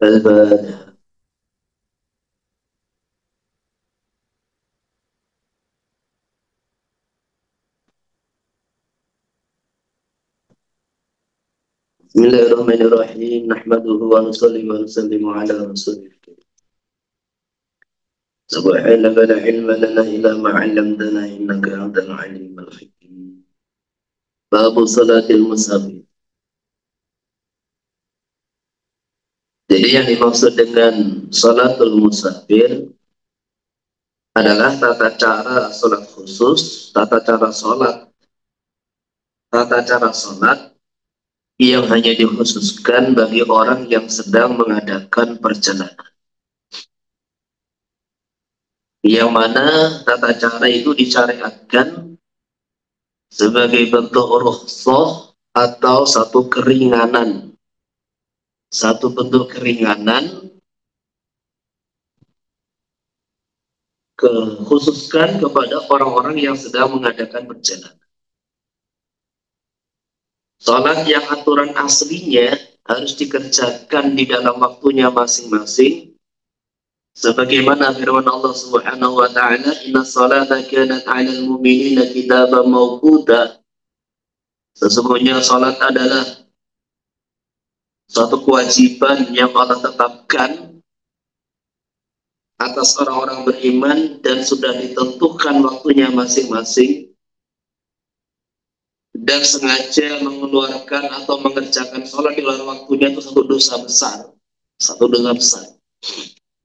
الفاتحة. بسم الله الرحمن الرحيم. نحمده ونصلي ونسلم على رسوله الكريم. سبحانك لا علم لنا إلا ما علمتنا إنك أنت العليم الحكيم. باب صلاة المسافر. Jadi yang dimaksud dengan salatul musafir adalah tata cara sholat khusus, tata cara sholat yang hanya dikhususkan bagi orang yang sedang mengadakan perjalanan. Yang mana tata cara itu disyariatkan sebagai bentuk rukhsah atau satu bentuk keringanan khususkan kepada orang-orang yang sedang mengadakan perjalanan. Salat yang aturan aslinya harus dikerjakan di dalam waktunya masing-masing, sebagaimana firman Allah Subhanahu wa taala, "Inna salata kanat 'alal mu'minina kitaban mawquta." Sesungguhnya salat adalah suatu kewajiban yang Allah tetapkan atas orang-orang beriman dan sudah ditentukan waktunya masing-masing, dan sengaja mengeluarkan atau mengerjakan sholat di luar waktunya itu satu dosa besar.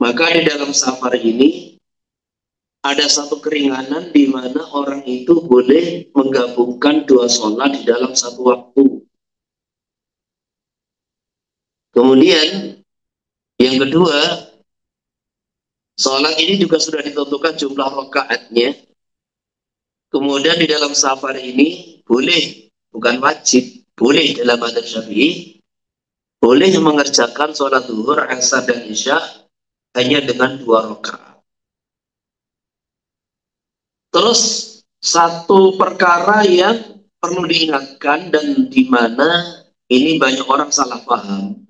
Maka di dalam safar ini ada satu keringanan di mana orang itu boleh menggabungkan dua sholat di dalam satu waktu. Kemudian yang kedua, sholat ini juga sudah ditentukan jumlah rakaatnya. Kemudian di dalam safar ini boleh, bukan wajib, boleh dalam madzhab Syafi'i, boleh mengerjakan sholat zuhur, asar, dan isya hanya dengan 2 rakaat. Terus satu perkara yang perlu diingatkan dan di mana ini banyak orang salah paham.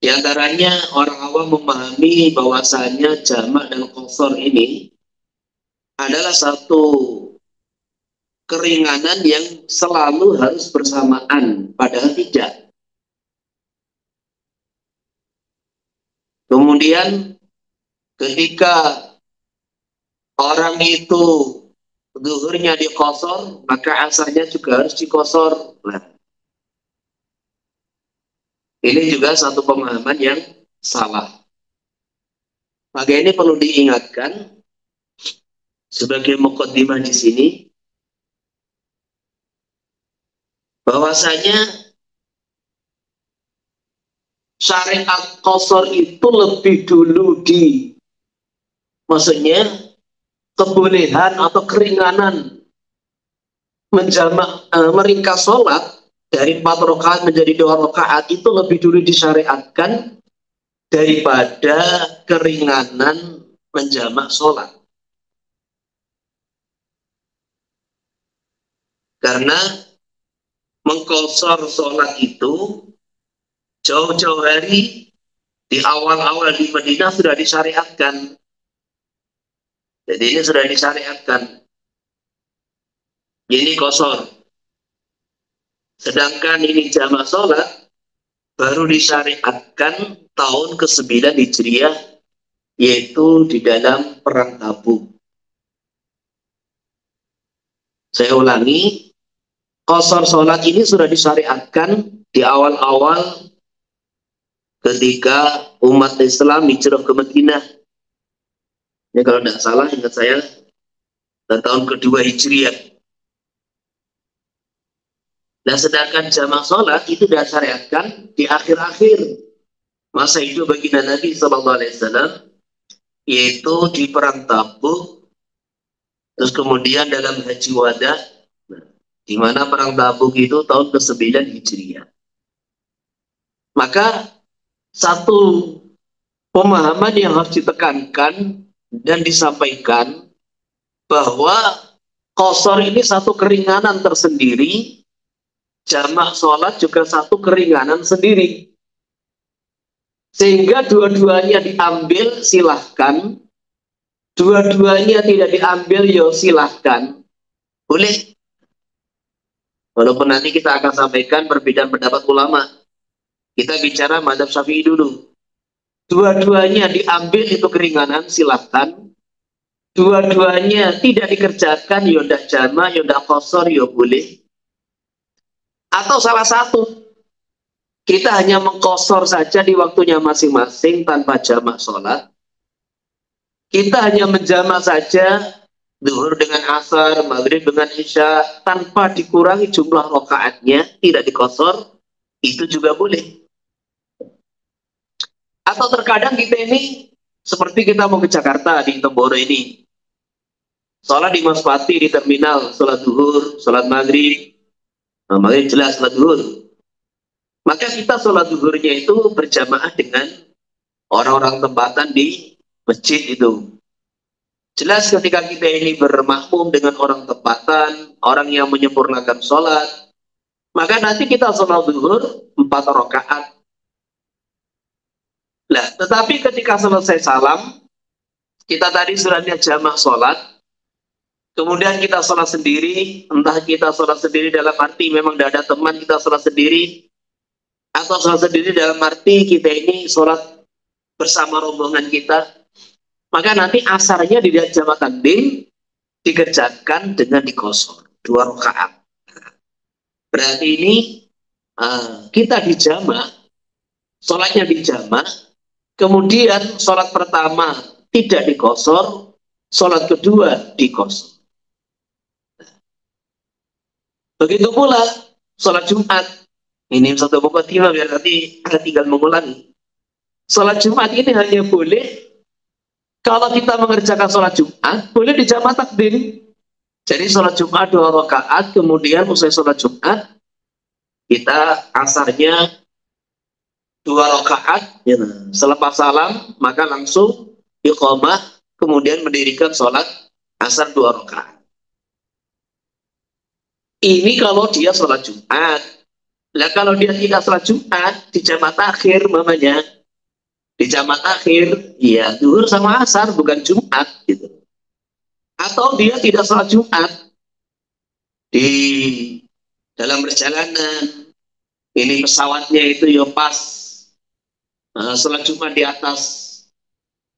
Di antaranya orang awam memahami bahwasanya jamak dan qasar ini adalah satu keringanan yang selalu harus bersamaan, padahal tidak. Kemudian ketika orang itu zuhurnya diqasar, maka asarnya juga harus diqasar. Nah, ini juga satu pemahaman yang salah. Maka ini perlu diingatkan sebagai muqaddimah di sini, bahwasanya syariat qasar itu lebih dulu maksudnya kebolehan atau keringanan meringkas sholat dari 4 rakaat menjadi 2 rakaat itu lebih dulu disyariatkan daripada keringanan menjamak sholat. Karena mengqasar sholat itu jauh-jauh hari di awal-awal di Madinah sudah disyariatkan. Jadi ini sudah disyariatkan. Ini qasar. Sedangkan ini jamak sholat baru disyariatkan tahun ke-9 Hijriah, yaitu di dalam perang Tabuk. Saya ulangi, qasar sholat ini sudah disyariatkan di awal-awal ketika umat Islam hijrah ke Madinah. Ini kalau tidak salah, ingat saya, tahun ke-2 Hijriah. Nah, sedangkan jamak sholat itu disyariatkan di akhir-akhir masa hidup baginda Nabi Sallallahu Alaihi Wasallam, yaitu di perang Tabuk, terus kemudian dalam Haji Wada, di mana perang Tabuk itu tahun ke-9 Hijriah. Maka satu pemahaman yang harus ditekankan dan disampaikan bahwa qashar ini satu keringanan tersendiri, jamak sholat juga satu keringanan sendiri. Sehingga dua-duanya diambil silahkan, dua-duanya tidak diambil ya silahkan. Boleh. Walaupun nanti kita akan sampaikan perbedaan pendapat ulama. Kita bicara mazhab Syafi'i dulu. Dua-duanya diambil itu keringanan silahkan. Dua-duanya tidak dikerjakan ya ndak jamak, ya ndak qashar ya boleh. Atau salah satu, kita hanya mengqashar saja di waktunya masing-masing tanpa jamak sholat. Kita hanya menjamak saja zuhur dengan asar, maghrib dengan isya, tanpa dikurangi jumlah rakaatnya, tidak dikosor, itu juga boleh. Atau terkadang kita ini, seperti kita mau ke Jakarta di Temboro ini, sholat di Maspati di terminal, sholat zuhur, sholat maghrib, maghrib jelas sholat zuhur. Maka kita sholat zuhurnya itu berjamaah dengan orang-orang tempatan di masjid itu. Jelas ketika kita ini bermakmum dengan orang tempatan, orang yang menyempurnakan sholat, maka nanti kita sholat zuhur 4 rakaat. Nah, tetapi ketika selesai salam, kita tadi sudah lihat jamak sholat, kemudian kita sholat sendiri, entah kita sholat sendiri dalam arti memang tidak ada teman, kita sholat sendiri, atau sholat sendiri dalam arti kita ini sholat bersama rombongan kita, maka nanti asarnya di jamak takdim dikerjakan dengan dikosor 2 rakaat. Berarti ini kita dijamak, sholatnya dijamak, kemudian sholat pertama tidak dikosor, sholat kedua dikosor. Begitu pula sholat Jumat. Ini satu mukaddimah biar nanti tinggal mengulangi. Sholat Jumat ini hanya boleh kalau kita mengerjakan sholat Jumat, boleh dijamak takdim. Jadi sholat Jumat 2 rakaat, kemudian usai sholat Jumat, kita asarnya 2 rakaat, ya. Selepas salam, maka langsung iqamah, kemudian mendirikan sholat asar 2 rakaat. Ini kalau dia sholat Jumat. Nah kalau dia tidak sholat Jumat, di jamak takhir mamanya, di jamak takhir, ya zuhur sama asar, bukan Jumat gitu. Atau dia tidak sholat Jumat di dalam perjalanan, ini pesawatnya itu ya pas sholat Jumat di atas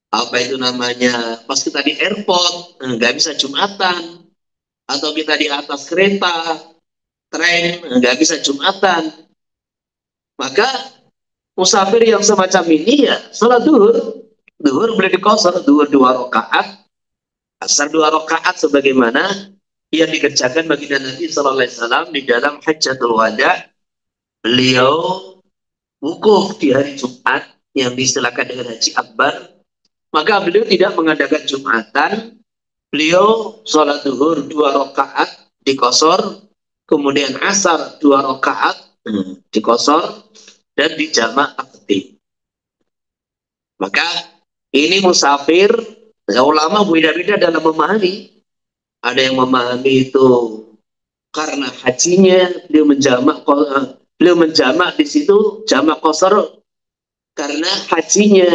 apa itu namanya, pas kita di airport nggak bisa Jumatan, atau kita di atas kereta, tren nggak bisa Jumatan, maka musafir yang semacam ini ya sholat duhur boleh dikosor, duhur 2 rakaat, asar 2 rakaat sebagaimana yang dikerjakan baginda Nabi Sallallahu Alaihi Wasallam di dalam Hajjatul Wada. Beliau wukuf di hari Jumat yang diistilahkan dengan Haji Akbar, maka beliau tidak mengadakan Jumatan, beliau sholat duhur 2 rakaat dikosor, kemudian asar 2 rakaat dikosor, dan dijamak takdim. Maka ini musafir, ulama beda-beda dalam memahami. Ada yang memahami itu karena hajinya beliau menjamak di situ jamak qashar karena hajinya.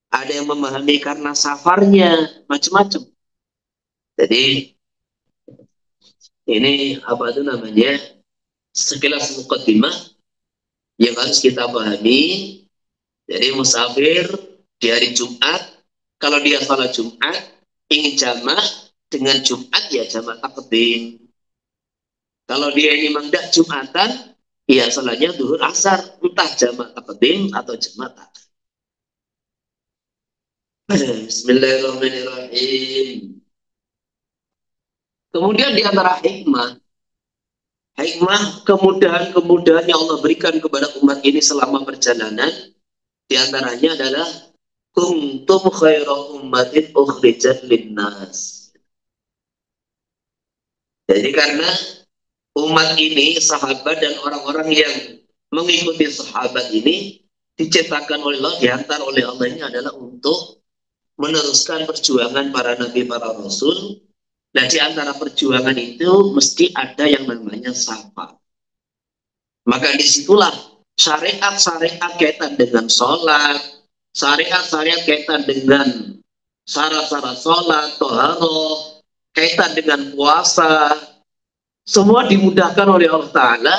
Ada yang memahami karena safarnya, macam-macam. Jadi ini apa itu namanya, sekilas muqaddimah yang harus kita pahami. Jadi musafir di hari Jumat, kalau dia sholat Jumat ingin jamak dengan Jumat, ya jamak takdim. Kalau dia ini mendak Jumatan, ya sholatnya zuhur asar, entah jamak takdim atau jamak takhir. Bismillahirrahmanirrahim. Kemudian di antara hikmah kemudahan-kemudahan yang Allah berikan kepada umat ini selama perjalanan, di antaranya adalah kuntum khaira ummatin ukhrijat linnas. Jadi karena umat ini, sahabat dan orang-orang yang mengikuti sahabat ini diciptakan oleh Allah, diantar oleh Allah ini adalah untuk meneruskan perjuangan para nabi, para rasul. Nah, di antara perjuangan itu mesti ada yang namanya syafaat. Maka disitulah syariat-syariat kaitan dengan sholat, syariat-syariat kaitan dengan syarat-syarat sholat, toharoh, kaitan dengan puasa, semua dimudahkan oleh Allah Ta'ala,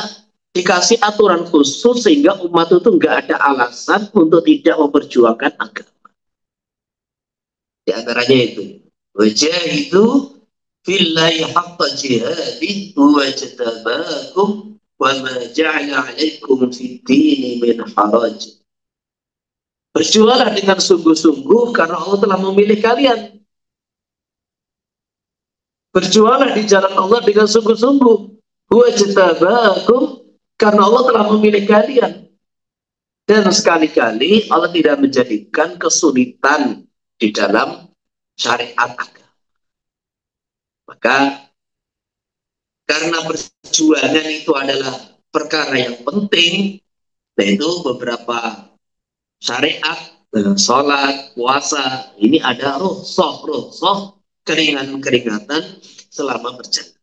dikasih aturan khusus sehingga umat itu nggak ada alasan untuk tidak memperjuangkan agama. Di antaranya itu, wajahidu fillahi haqqa jihadih wa jatabakum wa ma ja'ala 'alaikum fid dini min haraj. Berjuanglah dengan sungguh-sungguh karena Allah telah memilih kalian. Berjuanglah di jalan Allah dengan sungguh-sungguh. Wa jatabakum, karena Allah telah memilih kalian. Dan sekali-kali Allah tidak menjadikan kesulitan di dalam syariat agama. Maka karena perjuangan itu adalah perkara yang penting, yaitu beberapa syariat, sholat, puasa, ini ada rukhsah, keringan-keringatan selama perjalanan.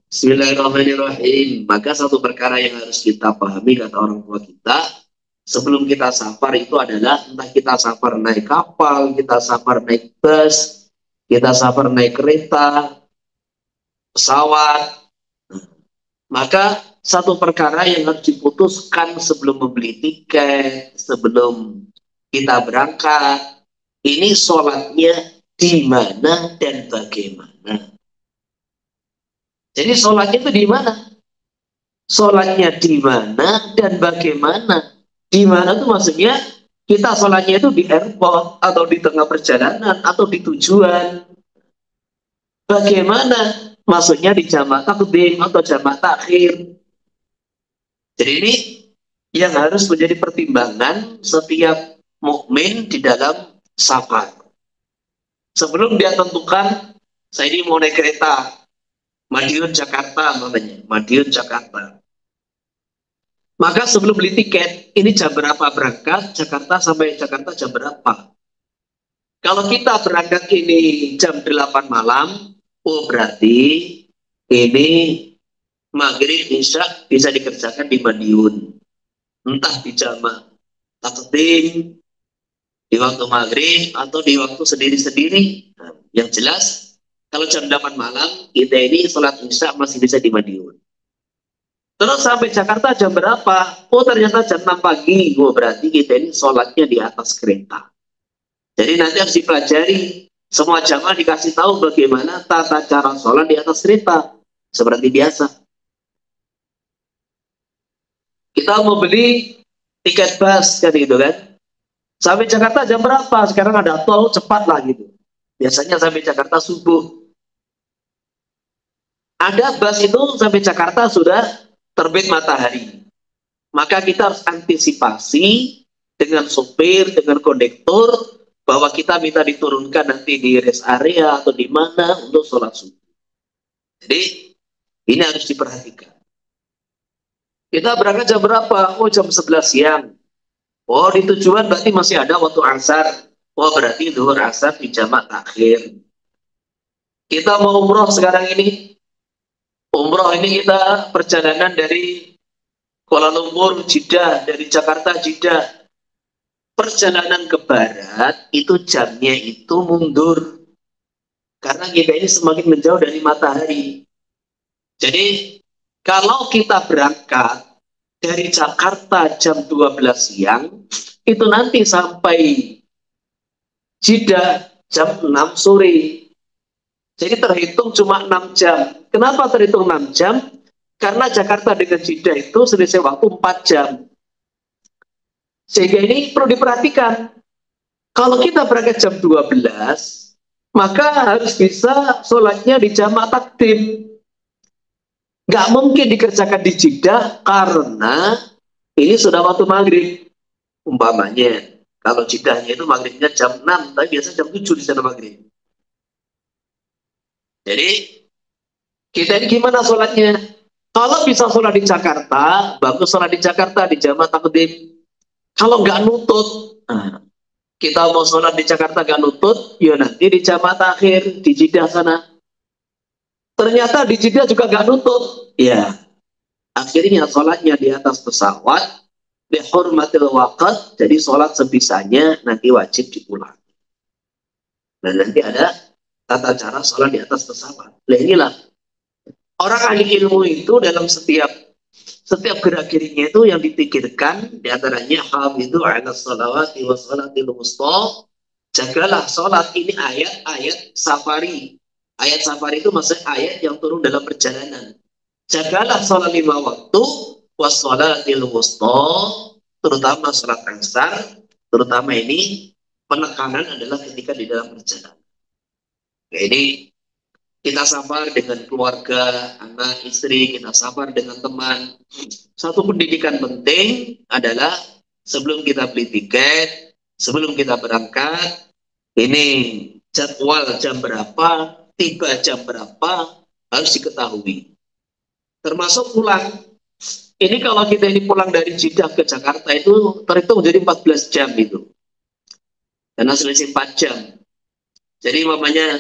Bismillahirrahmanirrahim. Maka satu perkara yang harus kita pahami, kata orang tua kita, sebelum kita safar itu adalah entah kita safar naik kapal, kita safar naik bus, kita safar naik kereta, pesawat. Maka satu perkara yang harus diputuskan sebelum membeli tiket, sebelum kita berangkat, ini sholatnya di mana dan bagaimana. Jadi sholatnya itu di mana? Sholatnya di mana dan bagaimana? Di mana itu maksudnya kita sholatnya itu di airport atau di tengah perjalanan atau di tujuan. Bagaimana? Maksudnya di jamak takdim atau jamak takhir. Jadi ini yang harus menjadi pertimbangan setiap mukmin di dalam safar. Sebelum dia tentukan, saya ini mau naik kereta Madiun Jakarta, namanya Madiun Jakarta. Maka sebelum beli tiket, ini jam berapa berangkat, Jakarta sampai Jakarta jam berapa. Kalau kita berangkat ini jam 8 malam, oh berarti ini maghrib, isya bisa dikerjakan di Madiun. Entah di jamak takdim, di waktu maghrib, atau di waktu sendiri-sendiri. Nah, yang jelas, kalau jam 8 malam, kita ini sholat isya masih bisa di Madiun. Terus sampai Jakarta jam berapa? Oh ternyata jam 6 pagi. Oh berarti kita ini sholatnya di atas kereta. Jadi nanti harus dipelajari. Semua jamaah dikasih tahu bagaimana tata cara sholat di atas kereta. Seperti biasa. Kita mau beli tiket bus kan gitu kan. Sampai Jakarta jam berapa? Sekarang ada tol cepat lah gitu. Biasanya sampai Jakarta subuh. Ada bus itu sampai Jakarta sudah terbit matahari. Maka kita harus antisipasi dengan sopir, dengan kondektur, bahwa kita minta diturunkan nanti di rest area atau di mana untuk sholat subuh. Jadi ini harus diperhatikan. Kita berangkat jam berapa? Oh jam 11 siang. Oh di tujuan berarti masih ada waktu asar. Oh berarti zuhur asar di jamak takhir. Kita mau umroh sekarang ini. Umroh ini kita perjalanan dari Kuala Lumpur, Jeddah, dari Jakarta, Jeddah. Perjalanan ke barat itu jamnya itu mundur. Karena kita ini semakin menjauh dari matahari. Jadi kalau kita berangkat dari Jakarta jam 12 siang, itu nanti sampai Jeddah jam 6 sore. Jadi terhitung cuma 6 jam. Kenapa terhitung 6 jam? Karena Jakarta dengan Jeddah itu selisih waktu 4 jam. Sehingga ini perlu diperhatikan. Kalau kita berangkat jam 12, maka harus bisa sholatnya di jamak takdim. Nggak mungkin dikerjakan di Jeddah karena ini sudah waktu maghrib. Umpamanya, kalau Jeddahnya itu maghribnya jam 6, tapi biasa jam 7 di sana maghrib. Jadi, kita ini gimana sholatnya? Kalau bisa sholat di Jakarta, bagus sholat di Jakarta, di jamaah takdim. Kalau nggak nutut, nah, kita mau sholat di Jakarta nggak nutut, ya nanti di jamaah takhir, di Jeddah sana. Ternyata di Jeddah juga nggak nutut. Ya, akhirnya sholatnya di atas pesawat, dihormatil waqt, jadi sholat sebisanya, nanti wajib dipulang. Dan nanti ada tata cara sholat di atas pesawat. Nah inilah, orang ahli ilmu itu dalam setiap gerak-geriknya itu yang dipikirkan, diantaranya hafidhu ala sholawati wa sholatil wusta, jagalah sholat. Ini ayat-ayat safari. Ayat safari itu maksudnya ayat yang turun dalam perjalanan. Jagalah sholat 5 waktu, wassolatil wusta, terutama sholat asar, terutama ini penekanan adalah ketika di dalam perjalanan. Jadi kita sabar dengan keluarga, anak, istri, kita sabar dengan teman. Satu pendidikan penting adalah sebelum kita beli tiket, sebelum kita berangkat, ini jadwal jam berapa, tiba jam berapa, harus diketahui. Termasuk pulang. Ini kalau kita ini pulang dari Jeddah ke Jakarta itu terhitung jadi 14 jam itu. Karena selisih 4 jam. Jadi mamanya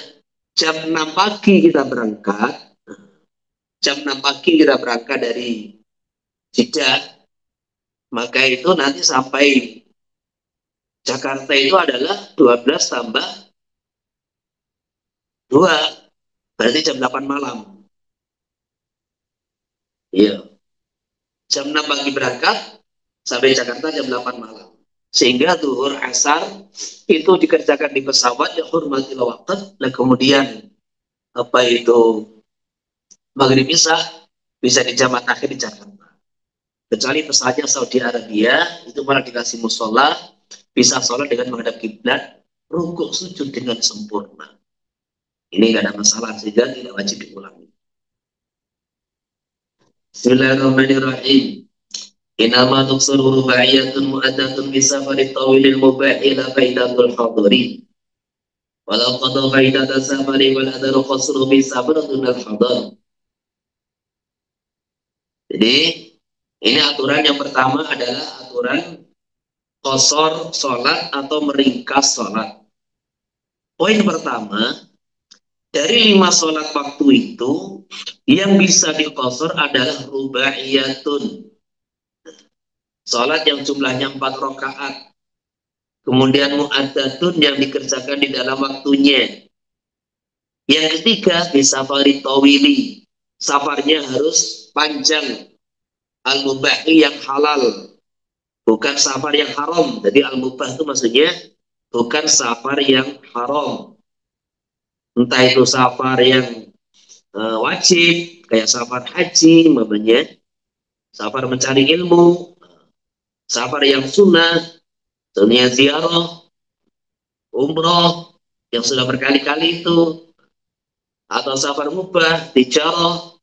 jam 6 pagi kita berangkat. Jam 6 pagi kita berangkat dari Jeddah. Maka itu nanti sampai Jakarta itu adalah 12 tambah 2. Berarti jam 8 malam. Iya. Jam 6 pagi berangkat, sampai Jakarta jam 8 malam. Sehingga zuhur asar itu dikerjakan di pesawat, ya hormatil waqt, dan kemudian apa itu maghrib isya bisa di jamaah akhir di Jakarta. Kecuali pesawatnya Saudi Arabia, itu malah dikasih musola, bisa sholat dengan menghadap kiblat, rukuk sujud dengan sempurna. Ini nggak ada masalah, sehingga tidak wajib diulangi. Bismillahirrahmanirrahim. Inama tuksuru ruba'iyatun mu'addatun bisafari tawilil mubahi la faidatul hadari. Walau qadha faidata safari wal adaru qasru bisafaratun al-hadar. Jadi, ini aturan yang pertama adalah aturan qasar sholat atau meringkas sholat. Poin pertama, dari 5 sholat waktu itu, yang bisa diqasar adalah ruba'iyatun. Sholat yang jumlahnya 4 rakaat. Kemudian mu'addatun yang dikerjakan di dalam waktunya. Yang ketiga, bisafari tawili. Safarnya harus panjang. Al-mubahi yang halal. Bukan safar yang haram. Jadi al-mubah itu maksudnya bukan safar yang haram. Entah itu safar yang wajib, kayak safar haji, namanya safar mencari ilmu, safar yang sunnah, contohnya ziarah, umroh, yang sudah berkali-kali itu, atau safar mubah, tijarah,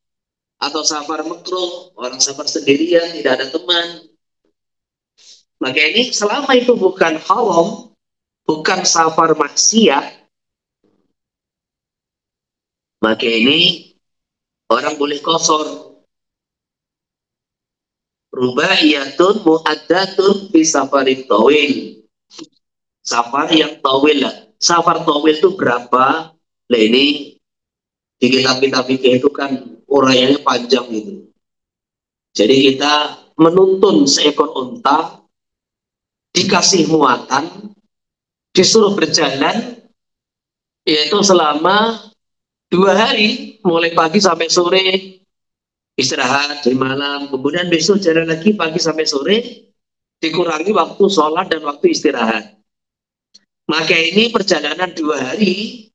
atau safar makruh, orang safar sendirian, tidak ada teman. Maka ini selama itu bukan haram, bukan safar maksiat, maka ini orang boleh qasar. Rubaiyatun mu'addatun fi safarin tawil. Safar yang tawil lah. Safar tawil itu berapa? Nah ini di kitab-kitab fikih itu kan uraiannya panjang gitu. Jadi kita menuntun seekor unta, dikasih muatan, disuruh berjalan, yaitu selama 2 hari, mulai pagi sampai sore, istirahat di malam, kemudian besok jalan lagi pagi sampai sore, dikurangi waktu sholat dan waktu istirahat. Maka ini perjalanan 2 hari,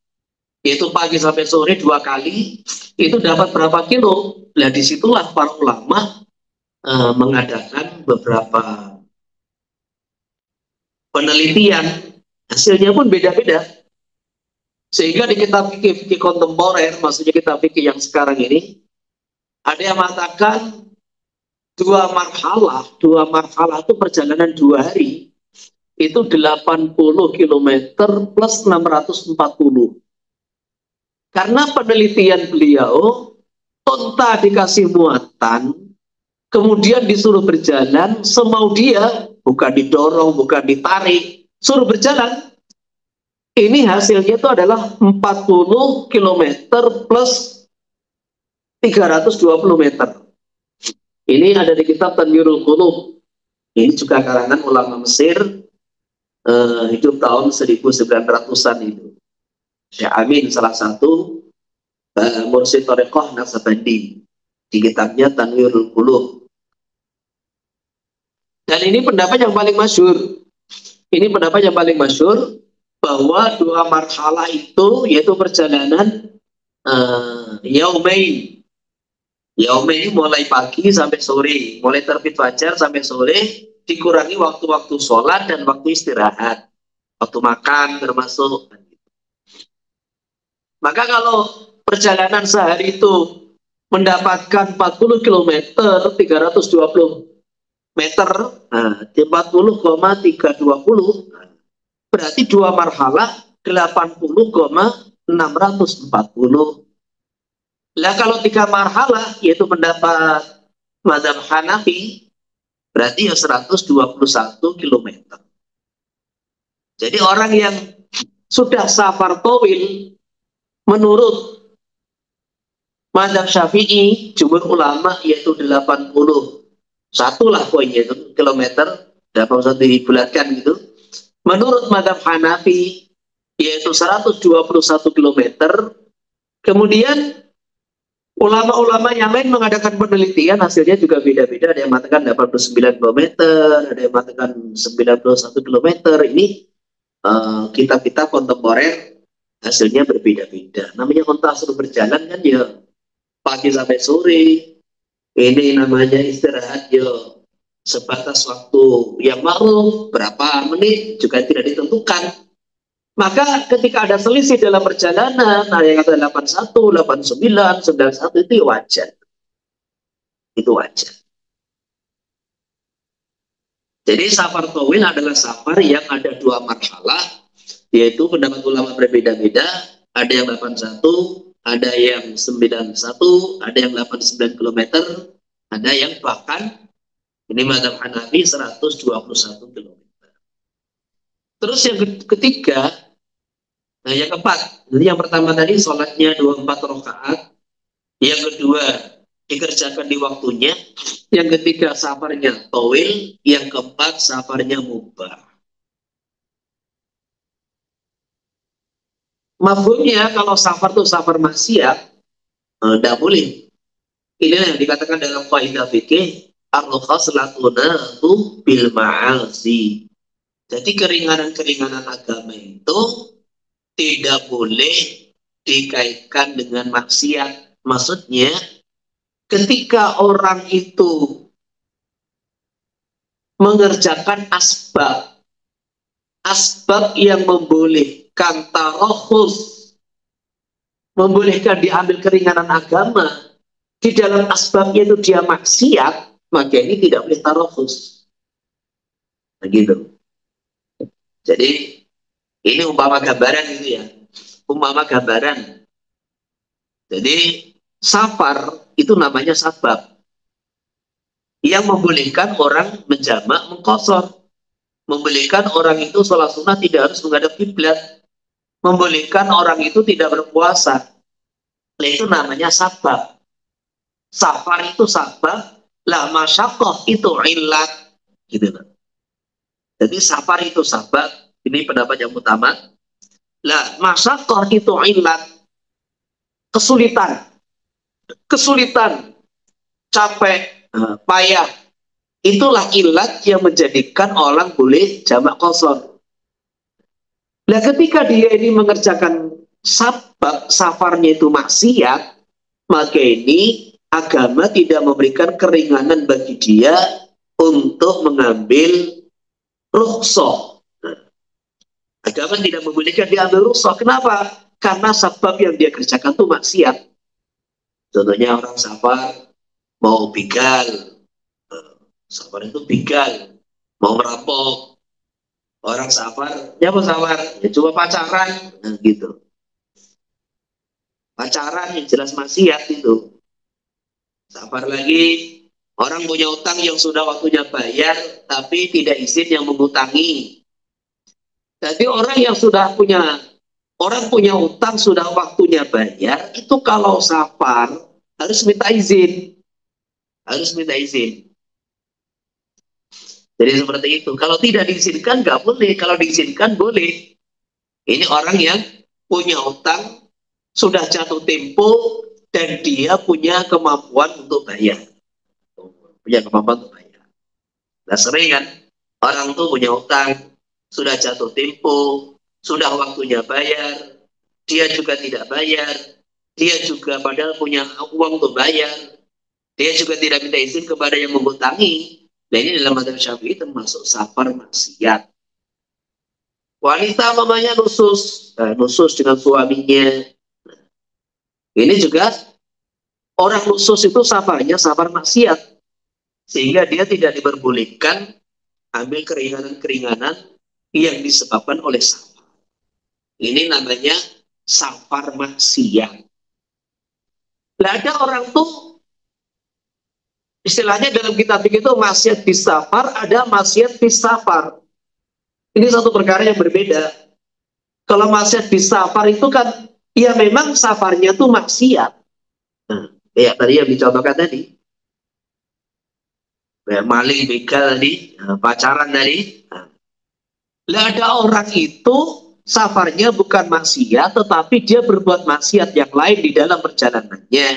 yaitu pagi sampai sore 2 kali, itu dapat berapa kilo? Nah disitulah para ulama mengadakan beberapa penelitian, hasilnya pun beda-beda. Sehingga di kitab fikih kontemporer, maksudnya kitab fikih yang sekarang ini, Ada yang mengatakan dua marhalah itu perjalanan 2 hari, itu 80 kilometer plus 640. Karena penelitian beliau, unta dikasih muatan, kemudian disuruh berjalan semau dia, bukan didorong, bukan ditarik, suruh berjalan. Ini hasilnya itu adalah 40 kilometer plus 320 meter. Ini ada di kitab Tanwirul Qulub. Ini juga karangan ulama Mesir, hidup tahun 1900-an itu. Syekh Amin salah satu mursyid Thariqah Naqsabandi di kitabnya Tanwirul Qulub. Dan ini pendapat yang paling masyhur. Ini pendapat yang paling masyhur bahwa 2 marhalah itu yaitu perjalanan yaumain. Yaumain mulai pagi sampai sore, mulai terbit fajar sampai sore, dikurangi waktu-waktu sholat dan waktu istirahat, waktu makan termasuk. Maka kalau perjalanan sehari itu mendapatkan 40 km, 320 meter, 40,320, berarti 2 marhalah 80,640. Lah kalau 3 marhalah, yaitu pendapat mazhab Hanafi, berarti ya 121 km. Jadi orang yang sudah safar towil, menurut mazhab Syafi'i, jumhur ulama, yaitu 81 lah poinnya itu, kilometer, dapat usah dibulatkan gitu. Menurut mazhab Hanafi, yaitu 121 kilometer. Kemudian ulama-ulama yang lain mengadakan penelitian, hasilnya juga beda-beda. Ada yang mengatakan 89 kilometer, ada yang mengatakan 91 kilometer. Ini kitab-kitab kontemporer hasilnya berbeda-beda. Namanya unta suruh berjalan kan ya pagi sampai sore. Ini namanya istirahat ya sebatas waktu yang maklum, berapa menit juga tidak ditentukan. Maka ketika ada selisih dalam perjalanan, ada yang kata 81, 89, 91, itu wajar. Itu wajar. Jadi safar towil adalah safar yang ada 2 marhalah, yaitu pendapat ulama berbeda-beda. Ada yang 81, ada yang 91, ada yang 89 km, ada yang bahkan, ini mazhab Hanafi, 121 km. Terus yang ketiga, yang keempat, jadi yang pertama tadi sholatnya 24 rakaat, yang kedua dikerjakan di waktunya, yang ketiga safarnya towil, yang keempat safarnya mubah. Mafhumnya kalau safar itu safar maksiat, tidak boleh. Inilah yang dikatakan dalam kaidah fikih, al-khaslatuna bil ma'asi. Jadi keringanan-keringanan agama itu tidak boleh dikaitkan dengan maksiat. Maksudnya, ketika orang itu mengerjakan asbab yang membolehkan tarohus, membolehkan diambil keringanan agama, di dalam asbabnya itu dia maksiat, maka ini tidak boleh tarohus. Begitu. Jadi ini umpama gambaran gitu ya, umpama gambaran. Jadi safar itu namanya sabab yang membolehkan orang menjamak, mengqashar, membolehkan orang itu sholat sunnah tidak harus menghadap kiblat, membolehkan orang itu tidak berpuasa. Nah, itu namanya sabab. Safar itu sabab, lah masyaqqah itu illat, gitu kan. Jadi safar itu sabab, ini pendapat yang utama. Lah masyaqqah itu illat, kesulitan, capek, payah, itulah illat yang menjadikan orang boleh jamak qashar. Nah ketika dia ini mengerjakan sabab, safarnya itu maksiat, maka ini agama tidak memberikan keringanan bagi dia untuk mengambil rukhsah. Agama tidak membolehkan dia ambil rukhsah. Kenapa? Karena sebab yang dia kerjakan itu maksiat. Contohnya orang safar mau begal, sabar itu begal, mau merampok, orang sabar, ya apa sabar, ya cuma pacaran, nah, gitu. Pacaran yang jelas maksiat itu. Sabar lagi, orang punya utang yang sudah waktunya bayar, tapi tidak izin yang mengutangi. Jadi orang punya utang sudah waktunya bayar, itu kalau sabar harus minta izin, harus minta izin. Jadi seperti itu. Kalau tidak diizinkan nggak boleh, kalau diizinkan boleh. Ini orang yang punya utang sudah jatuh tempo dan dia punya kemampuan untuk bayar, punya kemampuan untuk bayar. Nah sering kan orang tuh punya utang sudah jatuh tempo, sudah waktunya bayar, dia juga tidak bayar, dia juga padahal punya uang untuk bayar, dia juga tidak minta izin kepada yang mengutangi. Nah ini dalam mazhab Syafi'i termasuk sabar maksiat. Wanita mamanya nusus dengan suaminya. Ini juga orang nusus itu sabarnya sabar maksiat, sehingga dia tidak diperbolehkan ambil keringanan-keringanan yang disebabkan oleh sabar. Ini namanya sabar maksiat. Nah, ada orang tuh istilahnya dalam kitab itu maksiat bisafar, ada maksiat bisafar. Ini satu perkara yang berbeda. Kalau maksiat bisafar itu kan, ya memang safarnya tuh maksiat. Nah, ya tadi yang dicontohkan tadi. Ya, maling, begal tadi, pacaran tadi. Nah, ada orang itu safarnya bukan maksiat, tetapi dia berbuat maksiat yang lain di dalam perjalanannya.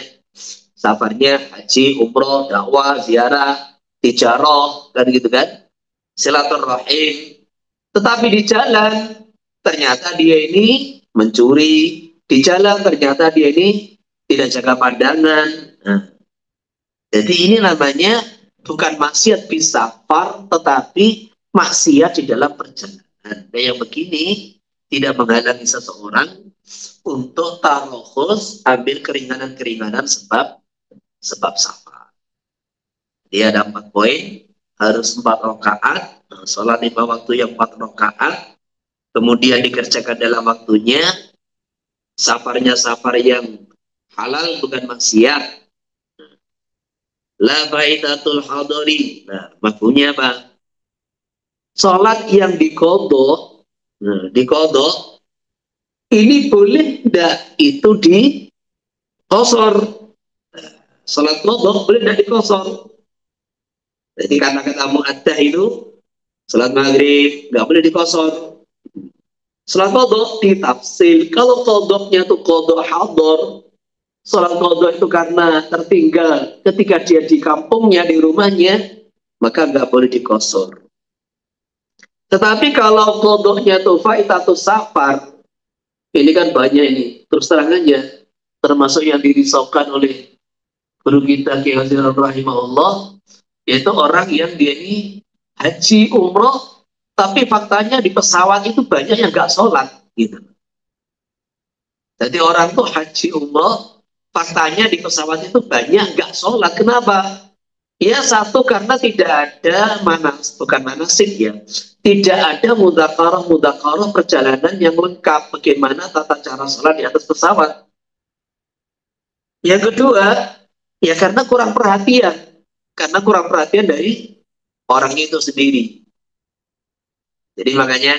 Safarnya haji, umroh, dakwah, ziarah, tijarah, kan gitu kan. Silaturahim. Tetapi di jalan, ternyata dia ini mencuri. Di jalan, ternyata dia ini tidak jaga pandangan. Nah, jadi ini namanya bukan maksiat bisafar, tetapi maksiat di dalam perjalanan. Nah, yang begini tidak menghalangi seseorang untuk tarohus ambil keringanan-keringanan sebab safar. Dia ada 4 poin, harus 4 rakaat, sholat 5 waktu yang 4 rakaat, kemudian dikerjakan dalam waktunya, safarnya safar yang halal bukan maksiat. La baitatul hadari. Nah, maknanya apa? Sholat yang dikodok, nah, dikodok, ini boleh tidak itu di kosor. Sholat kodok boleh tidak dikosor. Jadi kata-kata mu'addah itu, sholat maghrib nggak boleh dikosor. Sholat kodok ditafsir. Kalau kodoknya itu kodok hador, sholat kodok itu karena tertinggal ketika dia di kampungnya, di rumahnya, maka nggak boleh dikosor. Tetapi kalau kodoknya itu faitatus safar, ini kan banyak ini, terus terang aja, termasuk yang dirisaukan oleh guru kita Kiai Haji rahimahullah, yaitu orang yang dia ini haji umroh, tapi faktanya di pesawat itu banyak yang nggak sholat, gitu. Jadi orang tuh haji umroh, faktanya di pesawat itu banyak nggak sholat. Kenapa? Ya satu karena tidak ada bukan manasik ya, tidak ada mudzakarah perjalanan yang lengkap bagaimana tata cara sholat di atas pesawat. Yang kedua, ya karena kurang perhatian dari orang itu sendiri. Jadi makanya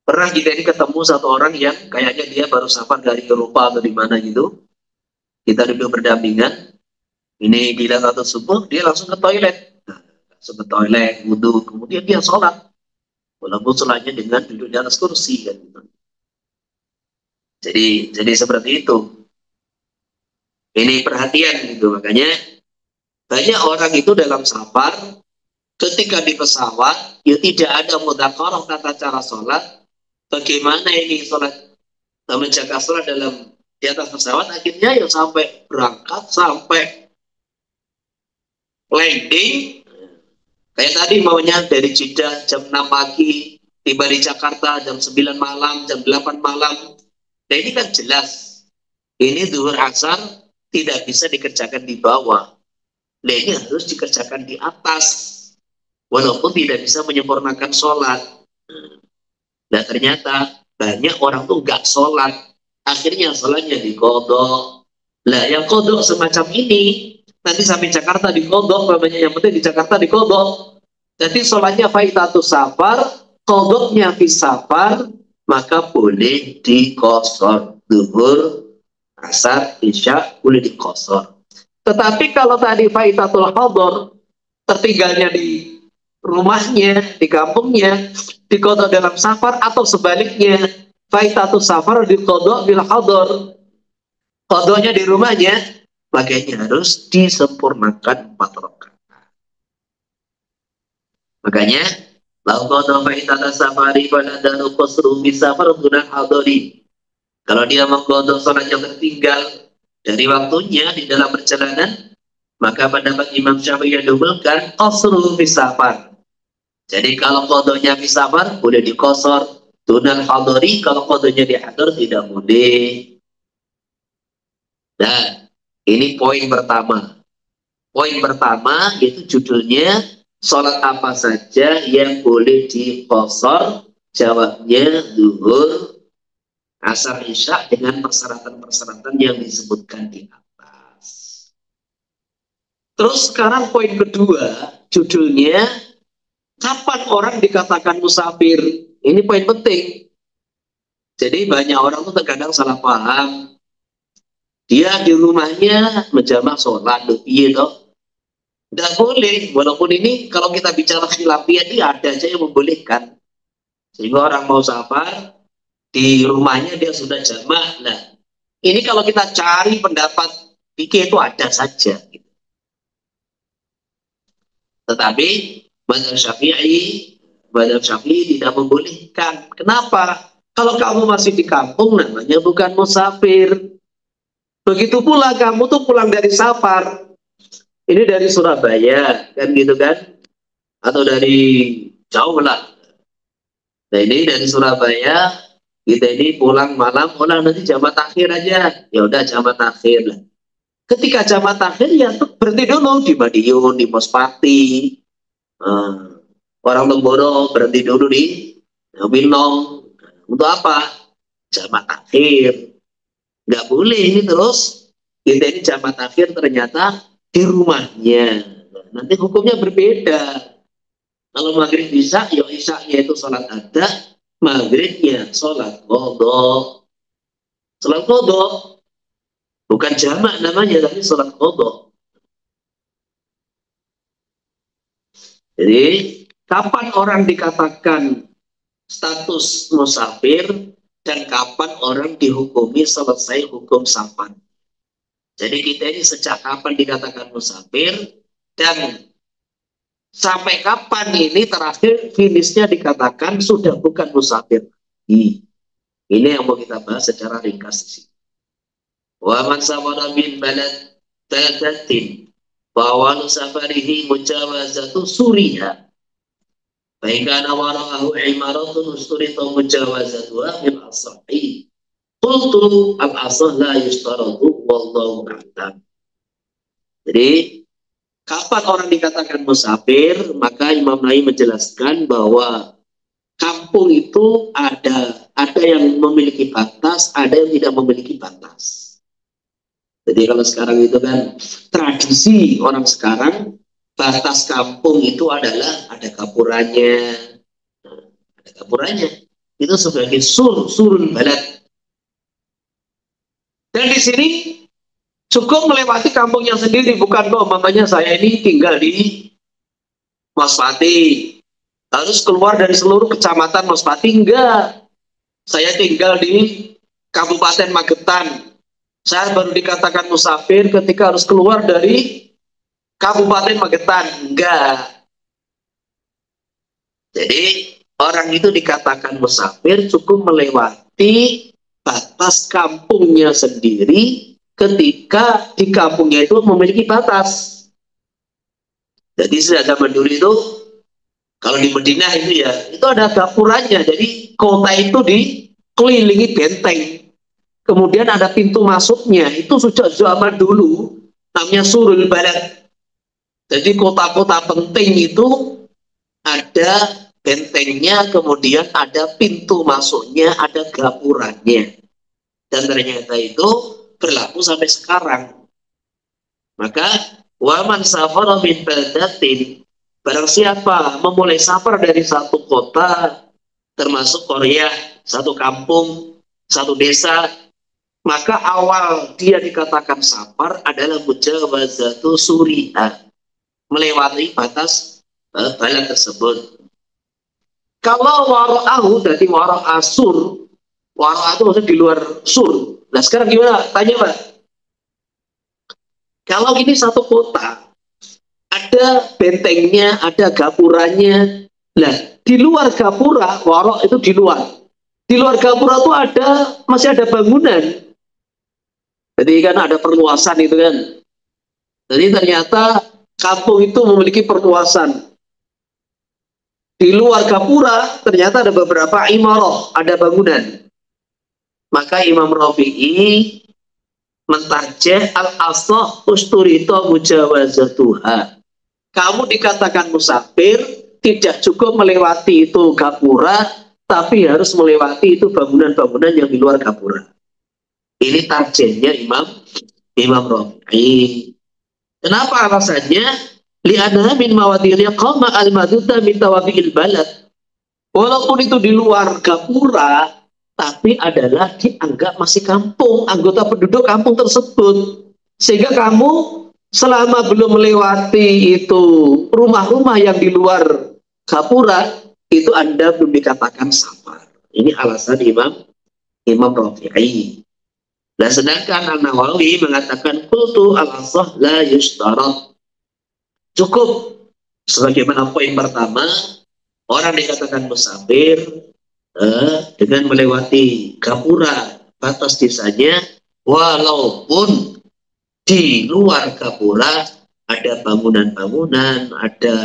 pernah kita ini ketemu satu orang yang kayaknya dia baru safar dari Eropa atau di mana gitu. Kita duduk berdampingan. Ini gila atau subuh, dia langsung ke toilet. Langsung ke toilet, wudhu, kemudian dia sholat. Walaupun sholatnya dengan duduk di atas kursi. Kan. Jadi seperti itu. Ini perhatian gitu. Makanya banyak orang itu dalam safar, ketika di pesawat, ya tidak ada mudzakarah tata cara sholat. Bagaimana ini sholat, menjaga sholat di atas pesawat, akhirnya ya sampai berangkat, sampai landing, kayak tadi maunya dari Jeddah jam 6 pagi, tiba di Jakarta jam 9 malam, jam 8 malam. Nah ini kan jelas, ini zuhur asar, tidak bisa dikerjakan di bawah. Nah, ini harus dikerjakan di atas, walaupun tidak bisa menyempurnakan sholat. Nah, ternyata banyak orang tuh nggak sholat, akhirnya sholatnya dikodok. Lah, yang kodok semacam ini, nanti sampai Jakarta dikodok, namanya yang penting di Jakarta dikodok. Jadi sholatnya faitatus safar, kodoknya fi safar, maka boleh dikosor. Zuhur, asar, isya, boleh dikosor. Tetapi kalau tadi faitatul hadar, tertinggalnya di rumahnya, di kampungnya, dikodok dalam safar, atau sebaliknya, faitatul safar dikodok bil hadar, kodoknya di rumahnya, makanya harus disempurnakan 4 rakaat. Makanya, lau kodok faitatul safari pada danu qasru bi safar dunal hadari. Kalau dia mengkodok sholat yang tertinggal dari waktunya di dalam perjalanan, maka pendapat Imam Syafi'i yang double-kan qasru fi safar. Jadi kalau kodoknya fi safar boleh dikosor, dunal hadari, kalau kodoknya di hadar tidak boleh. Nah, ini poin pertama. Poin pertama yaitu judulnya sholat apa saja yang boleh dikosor. Jawabnya zuhur, asar, isya dengan persyaratan-persyaratan yang disebutkan di atas. Terus sekarang poin kedua, judulnya kapan orang dikatakan musafir. Ini poin penting. Jadi banyak orang tuh terkadang salah paham. Dia di rumahnya menjamak sholat, gitu. Tidak boleh, walaupun ini kalau kita bicara khilafiyah ini ada aja yang membolehkan. Sehingga orang mau safar, di rumahnya dia sudah jamak. Nah, ini kalau kita cari pendapat fikih itu ada saja. Gitu. Tetapi mazhab Syafi'i tidak membolehkan. Kenapa? Kalau kamu masih di kampung namanya bukan musafir. Begitu pula kamu tuh pulang dari safar. Ini dari Surabaya, kan gitu kan? Atau dari jauh lah. Nah ini dari Surabaya, kita ini pulang malam, nanti jamak takhir aja. Ya udah jamak takhir lah. Ketika jamak takhir ya berhenti dulu di Madiun, di Mospati. Orang Temboro berhenti dulu di Winong. Untuk apa? Jamak takhir. Nggak boleh ini terus. Kita ini jamak takhir ternyata di rumahnya. Nanti hukumnya berbeda. Kalau maghrib bisa, ya isya-nya itu sholat ada, maghribnya sholat qadha. Sholat qadha bukan jamak namanya, tapi sholat qadha. Jadi kapan orang dikatakan status musafir dan kapan orang dihukumi selesai hukum safar. Jadi kita ini sejak kapan dikatakan musafir dan sampai kapan ini terakhir finishnya dikatakan sudah bukan musafir. Ini yang mau kita bahas secara ringkas. Wa man safara min balad tadatin wa safarihi mujawazatu suriha. Baikana wara'ahu imaratun usturita mujawazatuha min as-sahih. Qultu al-asah la yustaratu wallahu a'lam. Jadi kapan orang dikatakan musafir, maka Imam Nawawi menjelaskan bahwa kampung itu ada yang memiliki batas, ada yang tidak memiliki batas. Jadi kalau sekarang itu kan tradisi orang sekarang, batas kampung itu adalah ada kapurannya. Ada kapurannya. Itu sebagai surun balad. Dan di sini cukup melewati kampungnya sendiri, bukan mamanya saya ini tinggal di Mospati, harus keluar dari seluruh kecamatan Mospati, enggak. Saya tinggal di Kabupaten Magetan. Saya baru dikatakan musafir ketika harus keluar dari Kabupaten Magetan, enggak. Jadi orang itu dikatakan musafir cukup melewati batas kampungnya sendiri ketika di kampungnya itu memiliki batas. Jadi sejak zaman dulu itu, kalau di Madinah itu ya, itu ada gapurannya. Jadi kota itu dikelilingi benteng. kemudian ada pintu masuknya, itu sudah zaman dulu, namanya surul balad. Jadi kota-kota penting itu ada bentengnya, kemudian ada pintu masuknya, ada gapuranya. Dan ternyata itu berlaku sampai sekarang. Maka waman safara min baldatin, barang siapa memulai safar dari satu kota, termasuk Korea, satu kampung, satu desa, maka awal dia dikatakan safar adalah mujawazatu suriha, melewati batas balad tersebut. Kalau wara'ahu, dari wara' asur, wara' itu maksudnya di luar sur. Nah sekarang gimana? Tanya Pak. Kalau ini satu kota, ada bentengnya, ada gapuranya. Nah, di luar gapura, wara' itu di luar. Di luar gapura itu masih ada bangunan. Jadi kan ada perluasan itu kan. Jadi ternyata kampung itu memiliki perluasan. Di luar gapura ternyata ada beberapa imarah, ada bangunan. Maka Imam Rafi'i mentarjeh al-aslah usturito mujawazatuha. Kamu dikatakan musafir, tidak cukup melewati itu gapura, tapi harus melewati itu bangunan-bangunan yang di luar gapura. Ini tarjehnya Imam Rafi'i. Kenapa alasannya? Li'anha min mawadhi'il qama al-maduda min tawabi'il balad. Walaupun itu di luar gapura, tapi adalah dianggap masih kampung, anggota penduduk kampung tersebut. Sehingga kamu selama belum melewati itu rumah-rumah yang di luar gapura, itu Anda belum dikatakan safar. Ini alasan Imam Rafi'i. Nah, sedangkan An-Nawawi mengatakan qultu al-asah la yushtarat. Cukup sebagaimana poin pertama, orang dikatakan musafir dengan melewati gapura batas desanya, walaupun di luar gapura ada bangunan-bangunan, ada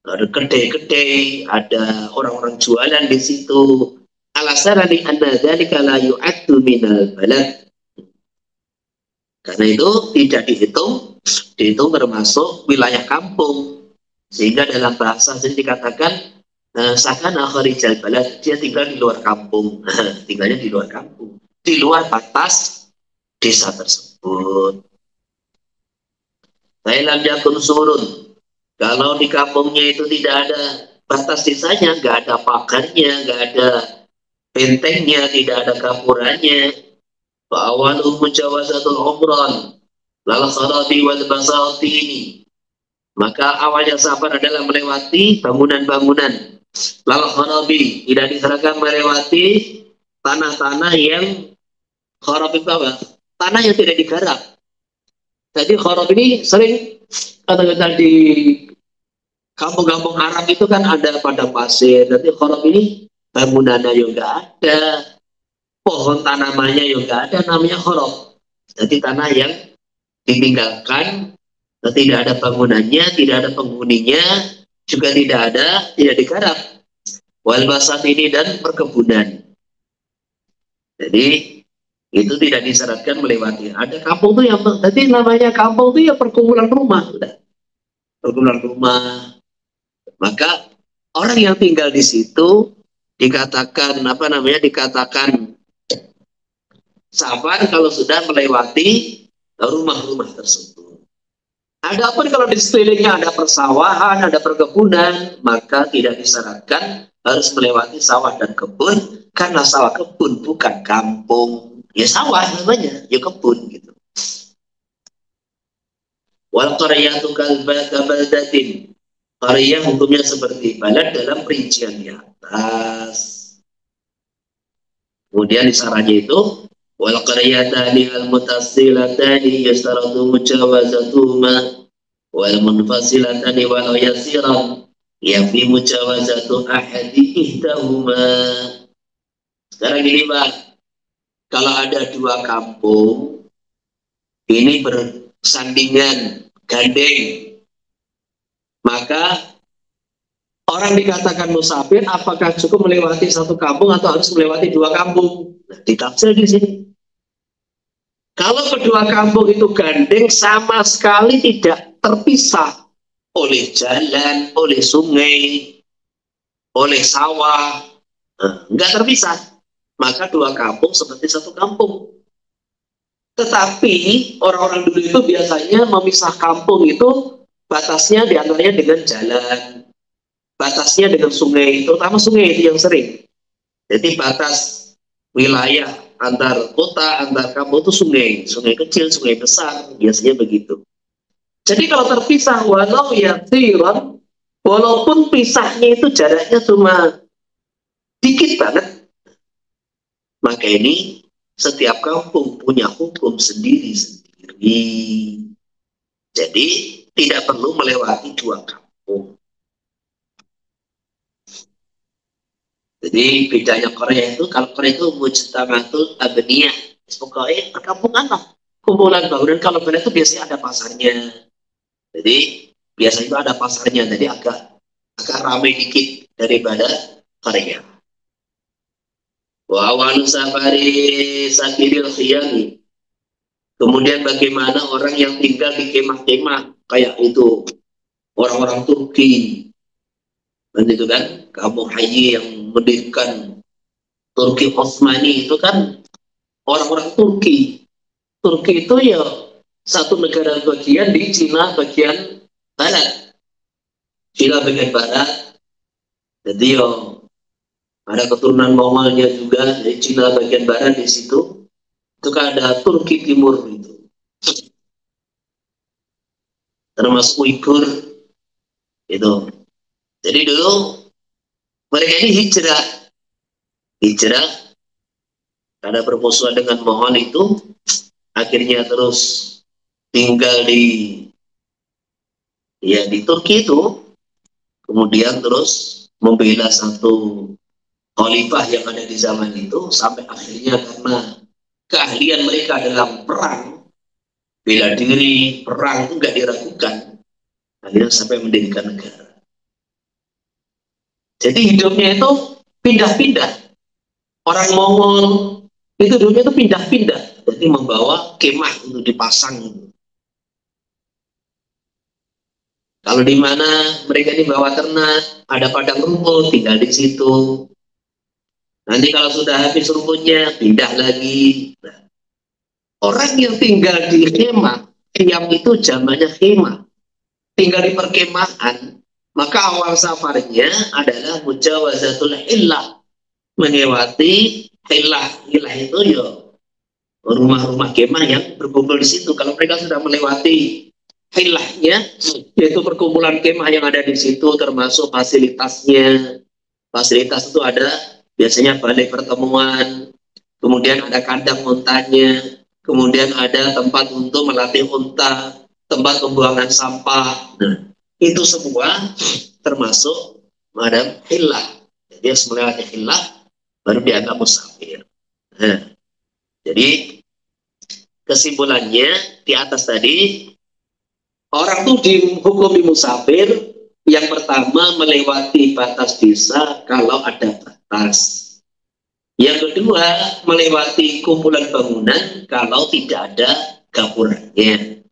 kedai-kedai, ada orang-orang jualan di situ. Alasannya anna dzalika la yu'addu minal balad. Karena itu tidak dihitung termasuk wilayah kampung. Sehingga dalam bahasa sendiri dikatakan sakana kharijal balad, dia tinggal di luar kampung. Tinggalnya di luar kampung, di luar batas desa tersebut. Fa'ilam yakun surun, kalau di kampungnya itu tidak ada batas desanya, nggak ada pagarnya, nggak ada bentengnya, tidak ada gapuranya, fa'awalu mujawazatul umran lal kharabi wal basatini, maka awalnya safar adalah melewati bangunan-bangunan, lal kharabi, tidak diserahkan melewati tanah-tanah yang kharab itu apa? Tanah yang tidak digarap. Jadi kharab ini sering kata-kata di kampung-kampung Arab itu kan ada padang pasir. Jadi kharab ini bangunannya yang nggak ada, pohon tanamannya yang nggak ada, namanya kharab. Jadi tanah yang ditinggalkan, tidak ada bangunannya, tidak ada penghuninya, juga tidak digarap. Wal basat ini dan perkebunan. Jadi itu tidak disyaratkan melewati. Ada kampung tuh yang, jadi namanya kampung tuh ya perkumpulan rumah, perkumpulan rumah. Maka orang yang tinggal di situ dikatakan dikatakan safar kalau sudah melewati rumah-rumah tersebut. Adapun kalau di sekelilingnya ada persawahan, ada perkebunan, maka tidak disyaratkan harus melewati sawah dan kebun, karena sawah kebun bukan kampung. Ya sawah namanya, ya kebun gitu. Wal qaryatu kabaldatin. Qaryah hukumnya seperti balad dalam perincian di atas. Kemudian di sarannya itu wal qaryatani al mutassilatani yastaradu mujawazatuhuma wal munfasilatani walau yasiran yafi mujawazatu ahadi ihdahuma. Sekarang gini Pak, kalau ada dua kampung ini bersandingan gandeng, maka orang dikatakan musafir apakah cukup melewati satu kampung atau harus melewati dua kampung? Nah, ditafsir di sini. Kalau kedua kampung itu gandeng, sama sekali tidak terpisah oleh jalan, oleh sungai, oleh sawah, nggak terpisah. Maka dua kampung seperti satu kampung. Tetapi orang-orang dulu itu biasanya memisah kampung itu batasnya diantaranya dengan jalan, batasnya dengan sungai, terutama sungai itu yang sering. Jadi batas wilayah antar kota, antar kampung itu sungai, sungai kecil, sungai besar, biasanya begitu. Jadi kalau terpisah walau ya tiron, walaupun pisahnya itu jaraknya cuma dikit banget, maka ini setiap kampung punya hukum sendiri-sendiri. Jadi tidak perlu melewati dua kampung. Jadi bedanya Korea itu, kalau Korea itu mujtamatul abniyah, pokoknya perkampungan lah, kumpulan bangunan. Kalau Korea itu biasanya ada pasarnya. Jadi biasanya itu ada pasarnya, jadi agak ramai dikit daripada Korea. Wa awalu safari sakiril khiyami. Kemudian bagaimana orang yang tinggal di kemah-kemah kayak itu orang-orang Turki, dan itu kan kampung haji yang mendirikan Turki Osmani itu kan orang-orang Turki. Turki itu ya satu negara bagian di Cina bagian barat. Cina bagian barat. Jadi ya ada keturunan Mongolnya juga dari Cina bagian barat di situ. Itu kan ada Turki Timur itu. Termasuk Uighur itu. Jadi dulu mereka ini hijrah karena bermusuhan dengan Mongol itu, akhirnya terus tinggal di Turki itu, kemudian terus membela satu khalifah yang ada di zaman itu, sampai akhirnya karena keahlian mereka dalam perang, bela diri, perang itu nggak diragukan, akhirnya sampai mendirikan negara. Jadi hidupnya itu pindah-pindah. Orang Mongol itu hidupnya itu pindah-pindah. Jadi membawa kemah untuk dipasang. Kalau di mana mereka ini bawa ternak, ada padang rumput, tinggal di situ. Nanti kalau sudah habis rumputnya, pindah lagi. Nah, orang yang tinggal di kemah, khiyam itu zamannya khemah, tinggal di perkemahan, maka awal safarnya adalah mujawazatul hillah, melewati hillah. Hillah itu ya rumah-rumah kemah yang berkumpul di situ. Kalau mereka sudah melewati hilahnya, yaitu perkumpulan kemah yang ada di situ, termasuk fasilitasnya. Fasilitas itu ada biasanya balai pertemuan, kemudian ada kandang untanya, kemudian ada tempat untuk melatih unta, tempat pembuangan sampah. Nah, itu semua termasuk madam hillah. Jadi harus melewati hillah baru dianggap musafir. Nah, jadi kesimpulannya di atas tadi, orang tuh dihukumi musafir yang pertama melewati batas desa kalau ada batas. Yang kedua melewati kumpulan bangunan kalau tidak ada gapuranya.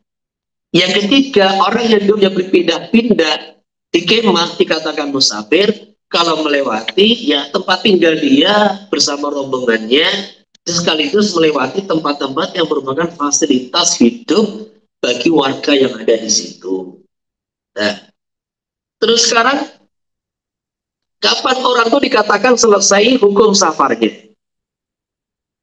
Yang ketiga, orang yang hidupnya berpindah-pindah di kemah dikatakan musafir kalau melewati ya tempat tinggal dia bersama rombongannya, sekaligus melewati tempat-tempat yang merupakan fasilitas hidup bagi warga yang ada di situ. Nah, terus sekarang kapan orang itu dikatakan selesai hukum safarnya?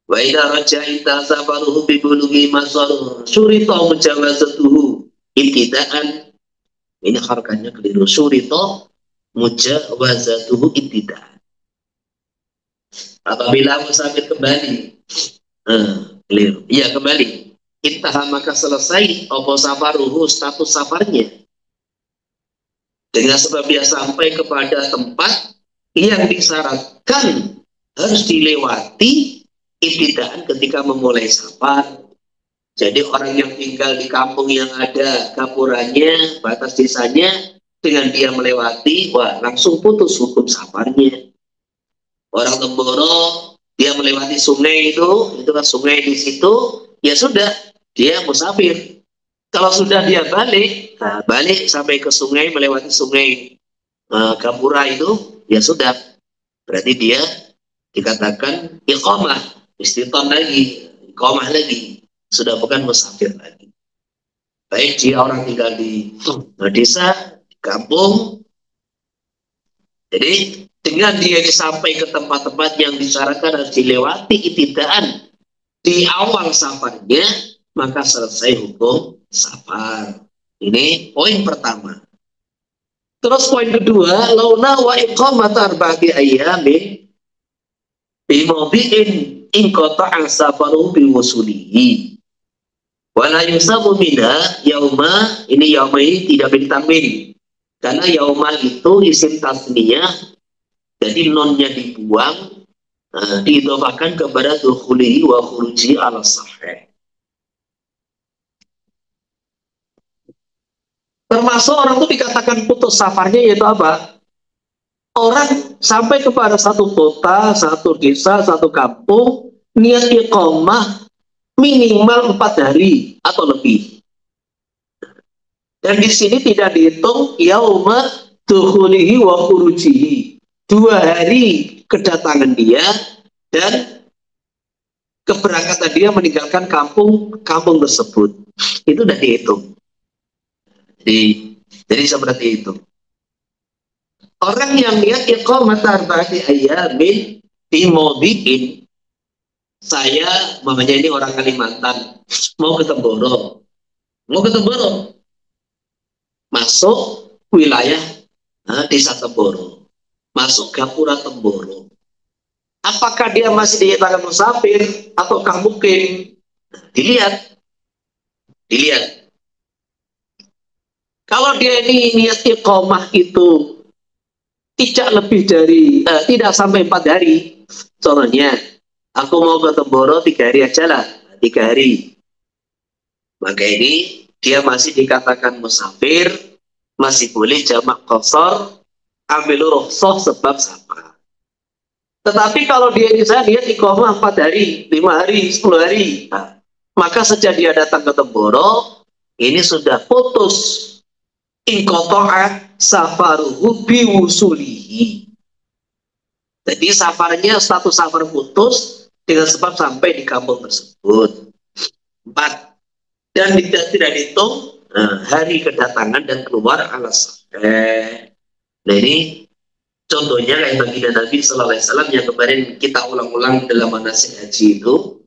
Wa idza raja'ita safaruhu bi bulughi masar surita mujawazatuhu ibtida'an. Ini harkanya keliru. Surita mujawazatuhu ibtida'an. Apabila musafir kembali, keliru. Iya, kembali. Intaha, maka selesai apa safaruhu, status safarnya, dengan sebab dia sampai kepada tempat yang disyaratkan harus dilewati ibtidaan ketika memulai safar. Jadi orang yang tinggal di kampung yang ada gapurannya, batas desanya, dengan dia melewati, wah langsung putus hukum safarnya. Orang Temboro, dia melewati sungai itu kan sungai di situ, ya sudah, dia musafir. Kalau sudah dia balik, nah, balik sampai ke sungai, melewati sungai Gapura itu, ya sudah. Berarti dia dikatakan iqamah, istiton lagi, iqamah lagi. Sudah bukan musafir lagi. Baik dia orang tinggal di desa, di kampung. Jadi dengan dia sampai ke tempat-tempat yang disyaratkan harus dilewati ibtidaan di awal safarnya, maka selesai hukum safar. Ini poin pertama. Terus poin kedua, launa wa iqamat arba'ati ayyamin bi mawdi'in in qata'a safaru bi wusulihi. Wa la yusabu minha yauma, ini yauma ini tidak bertambahin. Karena yauma itu isim tasniyah, jadi nonnya dibuang, diidhafakan kepada dukhulihi wa khuruji ala sahih. Termasuk orang itu dikatakan putus safarnya yaitu apa? Orang sampai kepada satu kota, satu desa, satu kampung, niat iqamah minimal 4 hari atau lebih. Dan di sini tidak dihitung yauma dukhulihi wa khurujihi. 2 hari kedatangan dia dan keberangkatan dia meninggalkan kampung tersebut. Itu tidak dihitung. Jadi seperti itu. Orang yang niat iqamat arba'ati ayyamin fi mawdi'in, saya mamanya ini orang Kalimantan, mau ke Temboro, masuk wilayah desa Temboro, masuk Gapura Temboro. Apakah dia masih dikatakan musafir ataukah mukim? Dilihat. Kalau dia ini niat iqamah itu tidak lebih dari tidak sampai 4 hari, contohnya aku mau ke Temboro 3 hari aja lah, 3 hari, maka ini dia masih dikatakan musafir, masih boleh jamak qashar, ambil rukhsah sebab safar. Tetapi kalau dia misalnya niat iqamah 4 hari, 5 hari, 10 hari, maka sejak dia datang ke Temboro, ini sudah putus inqata'a safaruhu biwusulihi. Jadi safarnya, status safar putus dengan sebab sampai di kampung tersebut. 4. Dan tidak dihitung hari kedatangan dan keluar ala sahih. Nah ini contohnya kayak baginda Nabi Sallallahu Alaihi Wasallam yang kemarin kita ulang-ulang dalam manasik haji itu.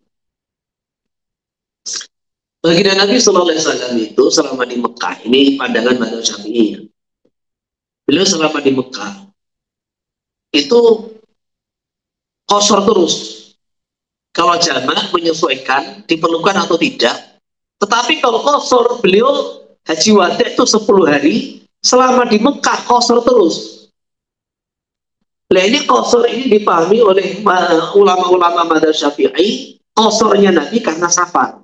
Baginda Nabi Sallallahu Alaihi Wasallam itu selama di Mekah, ini pandangan Madzhab Syafi'i. Beliau selama di Mekah itu qashar terus. Kalau jamak menyesuaikan diperlukan atau tidak. Tetapi kalau qashar, beliau haji wada itu 10 hari selama di Mekah qashar terus. Nah ini qashar ini dipahami oleh ulama-ulama Madzhab Syafi'i, qasharnya Nabi karena safar.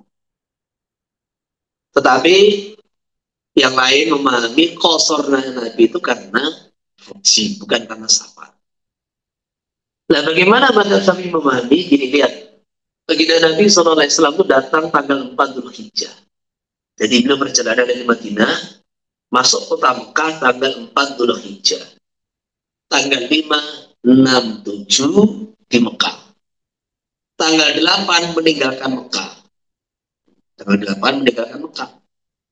Tetapi yang lain memahami qasharnya Nabi itu karena haji, bukan karena safar. Nah bagaimana Madzhab Syafi'i memahami? Gini, lihat. Baginda Nabi SAW itu datang tanggal 4 Dzulhijjah. Jadi beliau perjalanan dari Madinah, masuk kota Mekah tanggal 4 Dzulhijjah. Tanggal 5, 6, 7 di Mekah. Tanggal 8 meninggalkan Mekah. Tanggal 8 meninggalkan Mekah.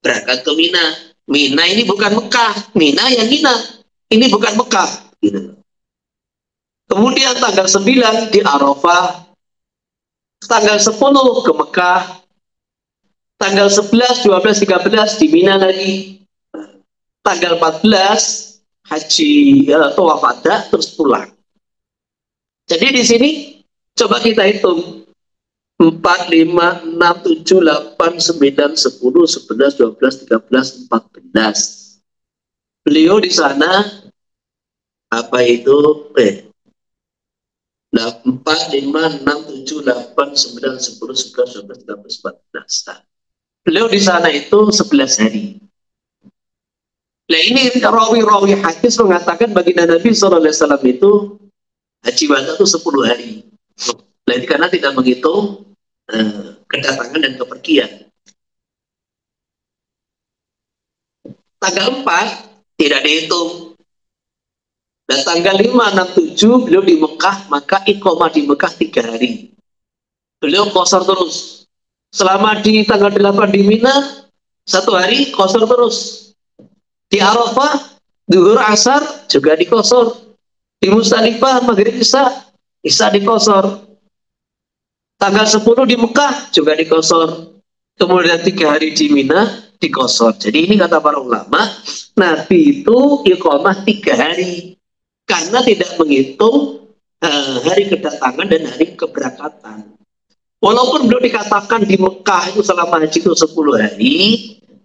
Berangkat ke Mina. Mina ini bukan Mekah. Mina yang Mina. Ini bukan Mekah. Gitu. Kemudian tanggal 9 di Arafah. Tanggal 10 ke Mekah. Tanggal 11, 12, 13 di Mina lagi. Tanggal 14 haji tawaf wada terus pulang. Jadi di sini coba kita hitung. 4, 5, 6, 7, 8, 9, 10, 11, 12, 13, 14. Beliau di sana apa itu 4, 5, 6, 7, 8, 9, 10, 11, 12, 13, 14. Beliau di sana itu 11 hari. Nah ini rawi-rawi hadis mengatakan baginda Nabi SAW itu haji wada itu 10 hari. Nah, karena tidak menghitung kedatangan dan kepergian. Tanggal 4 tidak dihitung. Dan tanggal 5, 6, 7 beliau di Mekah, maka iqamah di Mekah 3 hari. Beliau qasar terus. Selama di tanggal 8 di Mina, 1 hari qasar terus. Di Arafah, zuhur asar juga diqasar. Di Musdalifah, maghrib isya diqasar. Tanggal 10 di Mekah juga diqasar. Kemudian 3 hari di Mina diqasar. Jadi ini kata para ulama, Nabi itu iqamah 3 hari. Karena tidak menghitung hari kedatangan dan hari keberangkatan. Walaupun beliau dikatakan di Mekah itu selama haji itu 10 hari,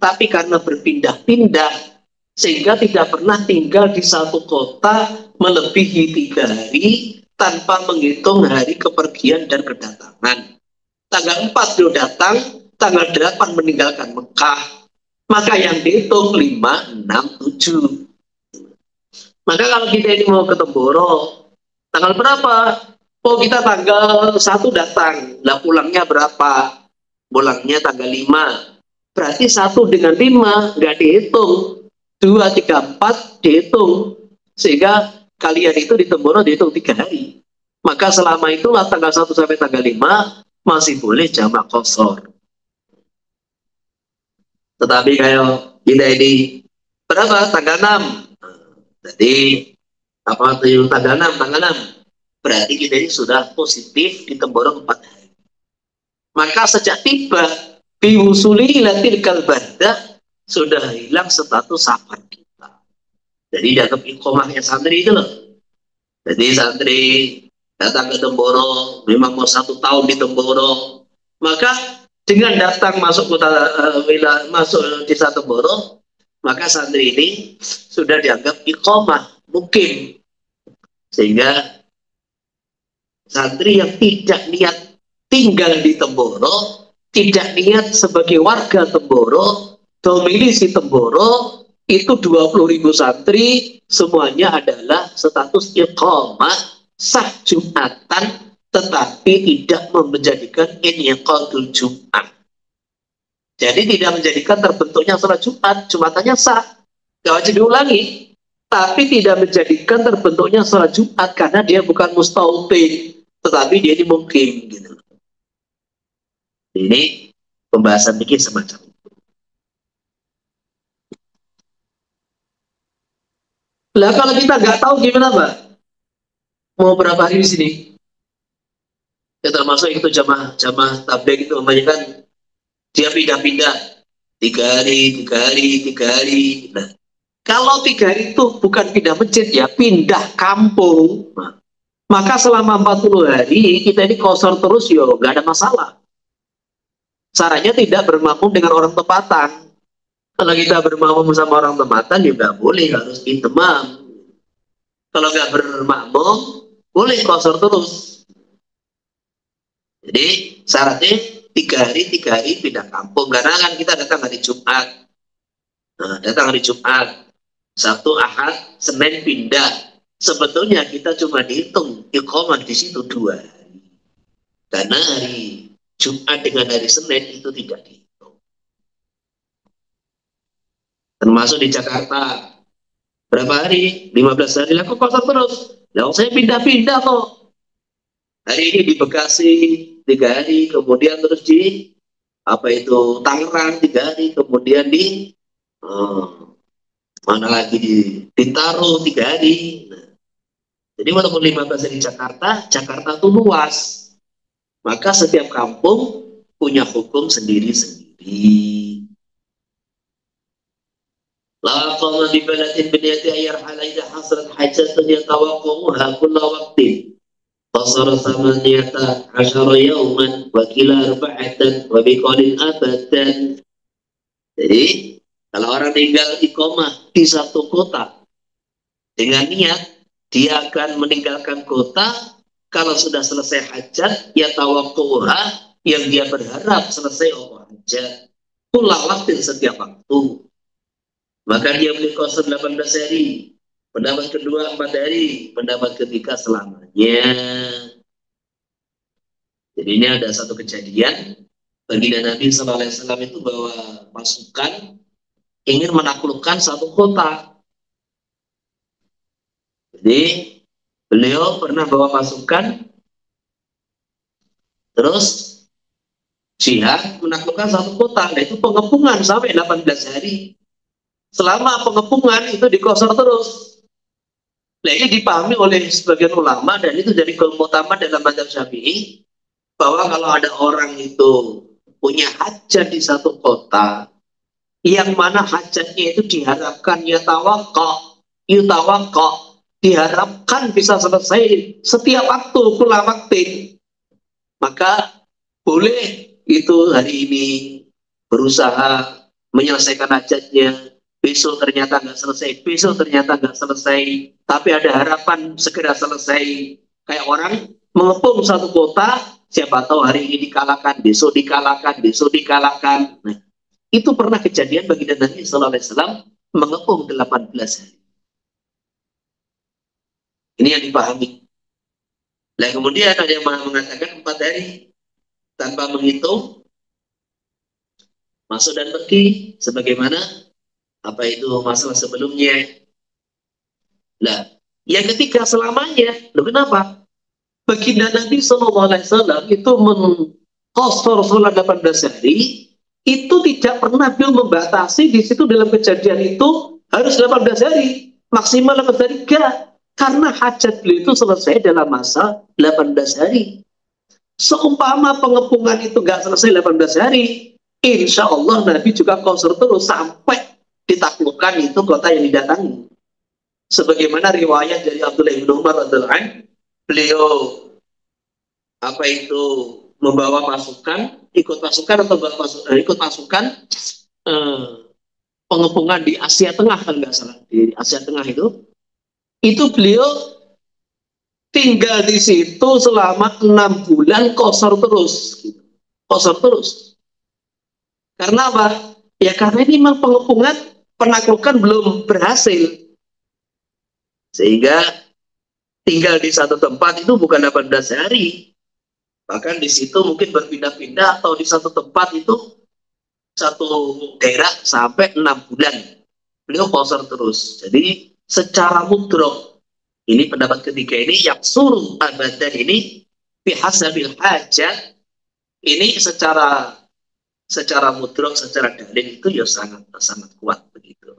tapi karena berpindah-pindah, sehingga tidak pernah tinggal di satu kota melebihi 3 hari tanpa menghitung hari kepergian dan kedatangan. Tanggal 4 beliau datang, tanggal 8 meninggalkan Mekah. Maka yang dihitung 5, 6, 7. Maka kalau kita ini mau ke Temboro, tanggal berapa? Oh, kita tanggal 1 datang. Lah pulangnya berapa? Pulangnya tanggal 5. Berarti 1 dengan 5 nggak dihitung. 2, 3, 4 dihitung. Sehingga kalian itu di Temboro dihitung 3 hari. Maka selama itulah tanggal 1 sampai tanggal 5 masih boleh jamak qasar. Tetapi kayak kita ini berapa? Tanggal 6. Jadi apa itu tanggal 6? Berarti kita ini sudah positif di Temboro 4 hari. Maka sejak tiba biwusuli ila tilkal baldah sudah hilang status safar kita. Jadi dianggap iqamahnya santri itu loh. Jadi santri datang ke Temboro, memang mau 1 tahun di Temboro, maka dengan datang masuk kota masuk desa Temboro, maka santri ini sudah dianggap iqamah mukim. Sehingga santri yang tidak niat tinggal di Temboro, tidak niat sebagai warga Temboro, domisili Temboro, itu 20.000 santri semuanya adalah status iqamah sah Jumatan, tetapi tidak menjadikan inqadul Jumat. Jadi tidak menjadikan terbentuknya sholat Jumat, Jumatannya sah, gak wajib diulangi. Tapi tidak menjadikan terbentuknya sholat Jumat karena dia bukan mustautin, tetapi dia ini mukim. Gitu. Ini pembahasan fikih semacam itu. Lah kalau kita nggak tahu gimana Pak? Mau berapa hari di sini? Ya termasuk itu jamaah tabligh itu namanya kan dia pindah-pindah 3 hari, 3 hari, 3 hari. Nah, kalau 3 hari itu bukan pindah masjid ya, pindah kampung. Nah, maka selama 40 hari kita ini qasar terus ya, nggak ada masalah. Caranya tidak bermakmum dengan orang tempatan. Kalau kita bermakmum sama orang tempatan ya nggak boleh, harus intemam. Kalau nggak bermakmum, boleh qasar terus. Jadi syaratnya 3 hari pindah kampung. Karena kan kita datang hari Jumat. Nah, datang hari Jumat. Sabtu, Ahad, Senin pindah. Sebetulnya kita cuma dihitung iqamah di situ 2 hari. Karena hari Jumat dengan hari Senin itu tidak dihitung. Termasuk di Jakarta. Berapa hari? 15 hari. Lah kok qasar terus? Lah saya pindah-pindah kok. Hari ini di Bekasi 3 hari, kemudian terus di Tangerang 3 hari, kemudian di mana lagi di Bintaro 3 hari. Nah, jadi walaupun 15 hari di Jakarta itu luas, maka setiap kampung punya hukum sendiri-sendiri. La qama bi baladin bi niyati ayyarhala idha hasrat hajatun yatawaqquha kulla waqtin. Qasara samaniyata 10 yauman wa kila 4 wa biqalin abadan. Jadi kalau orang tinggal iqamah di satu kota dengan niat dia akan meninggalkan kota kalau sudah selesai hajat ya tawaqquha yang dia berharap selesai hajat kulla waktin setiap waktu, maka dia beli qasar 18 hari. Pendapat kedua 4 hari, pendapat ketiga selamanya. Jadi ini ada satu kejadian baginda Nabi Sallallahu Alaihi Wasallam itu bawa pasukan ingin menaklukkan satu kota. Jadi beliau pernah bawa pasukan terus jihad menaklukkan satu kota. Nah, itu pengepungan sampai 18 hari. Selama pengepungan itu dikosor terus. Nah, ini dipahami oleh sebagian ulama dan itu jadi kaul utama dalam mazhab Syafi'i bahwa kalau ada orang itu punya hajat di satu kota yang mana hajatnya itu diharapkan yutawakko, diharapkan bisa selesai setiap waktu kula waktu, maka boleh itu hari ini berusaha menyelesaikan hajatnya, besok ternyata nggak selesai, tapi ada harapan segera selesai. Kayak orang mengepung satu kota, siapa tahu hari ini dikalahkan, besok dikalahkan. Nah, itu pernah kejadian bagi Nabi Sallallahu Alaihi Wasallam mengepung 18 hari. Ini yang dipahami. Nah, kemudian ada yang mengatakan 4 hari tanpa menghitung, masuk dan pergi, sebagaimana apa itu masalah sebelumnya. Nah, yang ketiga selamanya. Loh, kenapa? Baginda Nabi Sallallahu Alaihi Wasallam itu mengqasar sholat 18 hari, itu tidak pernah beliau membatasi di situ dalam kejadian itu harus 18 hari, maksimal 18 hari, enggak. Karena hajat beliau itu selesai dalam masa 18 hari. Seumpama pengepungan itu enggak selesai 18 hari, insya Allah Nabi juga qasar terus sampai ditaklukkan itu kota yang didatangi. Sebagaimana riwayat dari Abdullah bin Umar radhiyallahu anhu, beliau apa itu membawa pasukan, ikut pasukan pengepungan di Asia Tengah, kalau nggak salah, di Asia Tengah itu beliau tinggal di situ selama 6 bulan qasar terus. Karena apa? Ya karena ini memang pengepungan, penaklukan belum berhasil, sehingga tinggal di satu tempat itu bukan 18 hari. Bahkan di situ mungkin berpindah-pindah atau di satu tempat itu satu daerah sampai 6 bulan. Beliau qasar terus. Jadi secara mudrok, ini pendapat ketiga ini yang suruh abadan ini bihasabil hajat, ini secara mudrok, secara dalil itu ya sangat kuat begitu.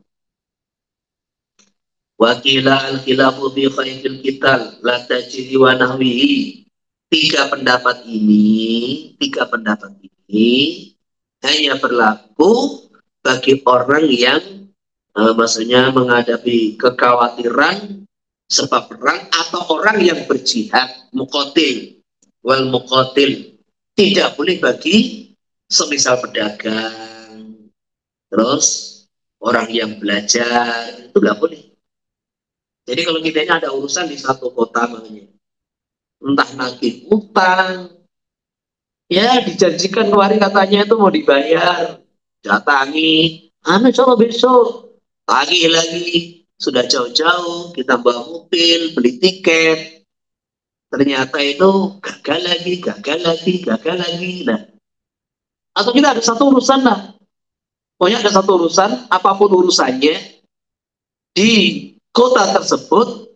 Wakila al-khilafu bi khaifil kital la tajri wa nahwihi. Tiga pendapat ini hanya berlaku bagi orang yang maksudnya menghadapi kekhawatiran sebab perang atau orang yang berjihad, muqatil wal muqatil. Tidak boleh bagi semisal pedagang, terus orang yang belajar, itu nggak boleh. Jadi kalau kita ini ada urusan di satu kota, makanya entah nagih utang, ya dijanjikan kemarin katanya itu mau dibayar, datangi, coba besok, lagi sudah jauh-jauh, kita bawa mobil, beli tiket, ternyata itu gagal lagi. Nah, atau kita ada satu urusan lah, pokoknya ada satu urusan, apapun urusannya di kota tersebut,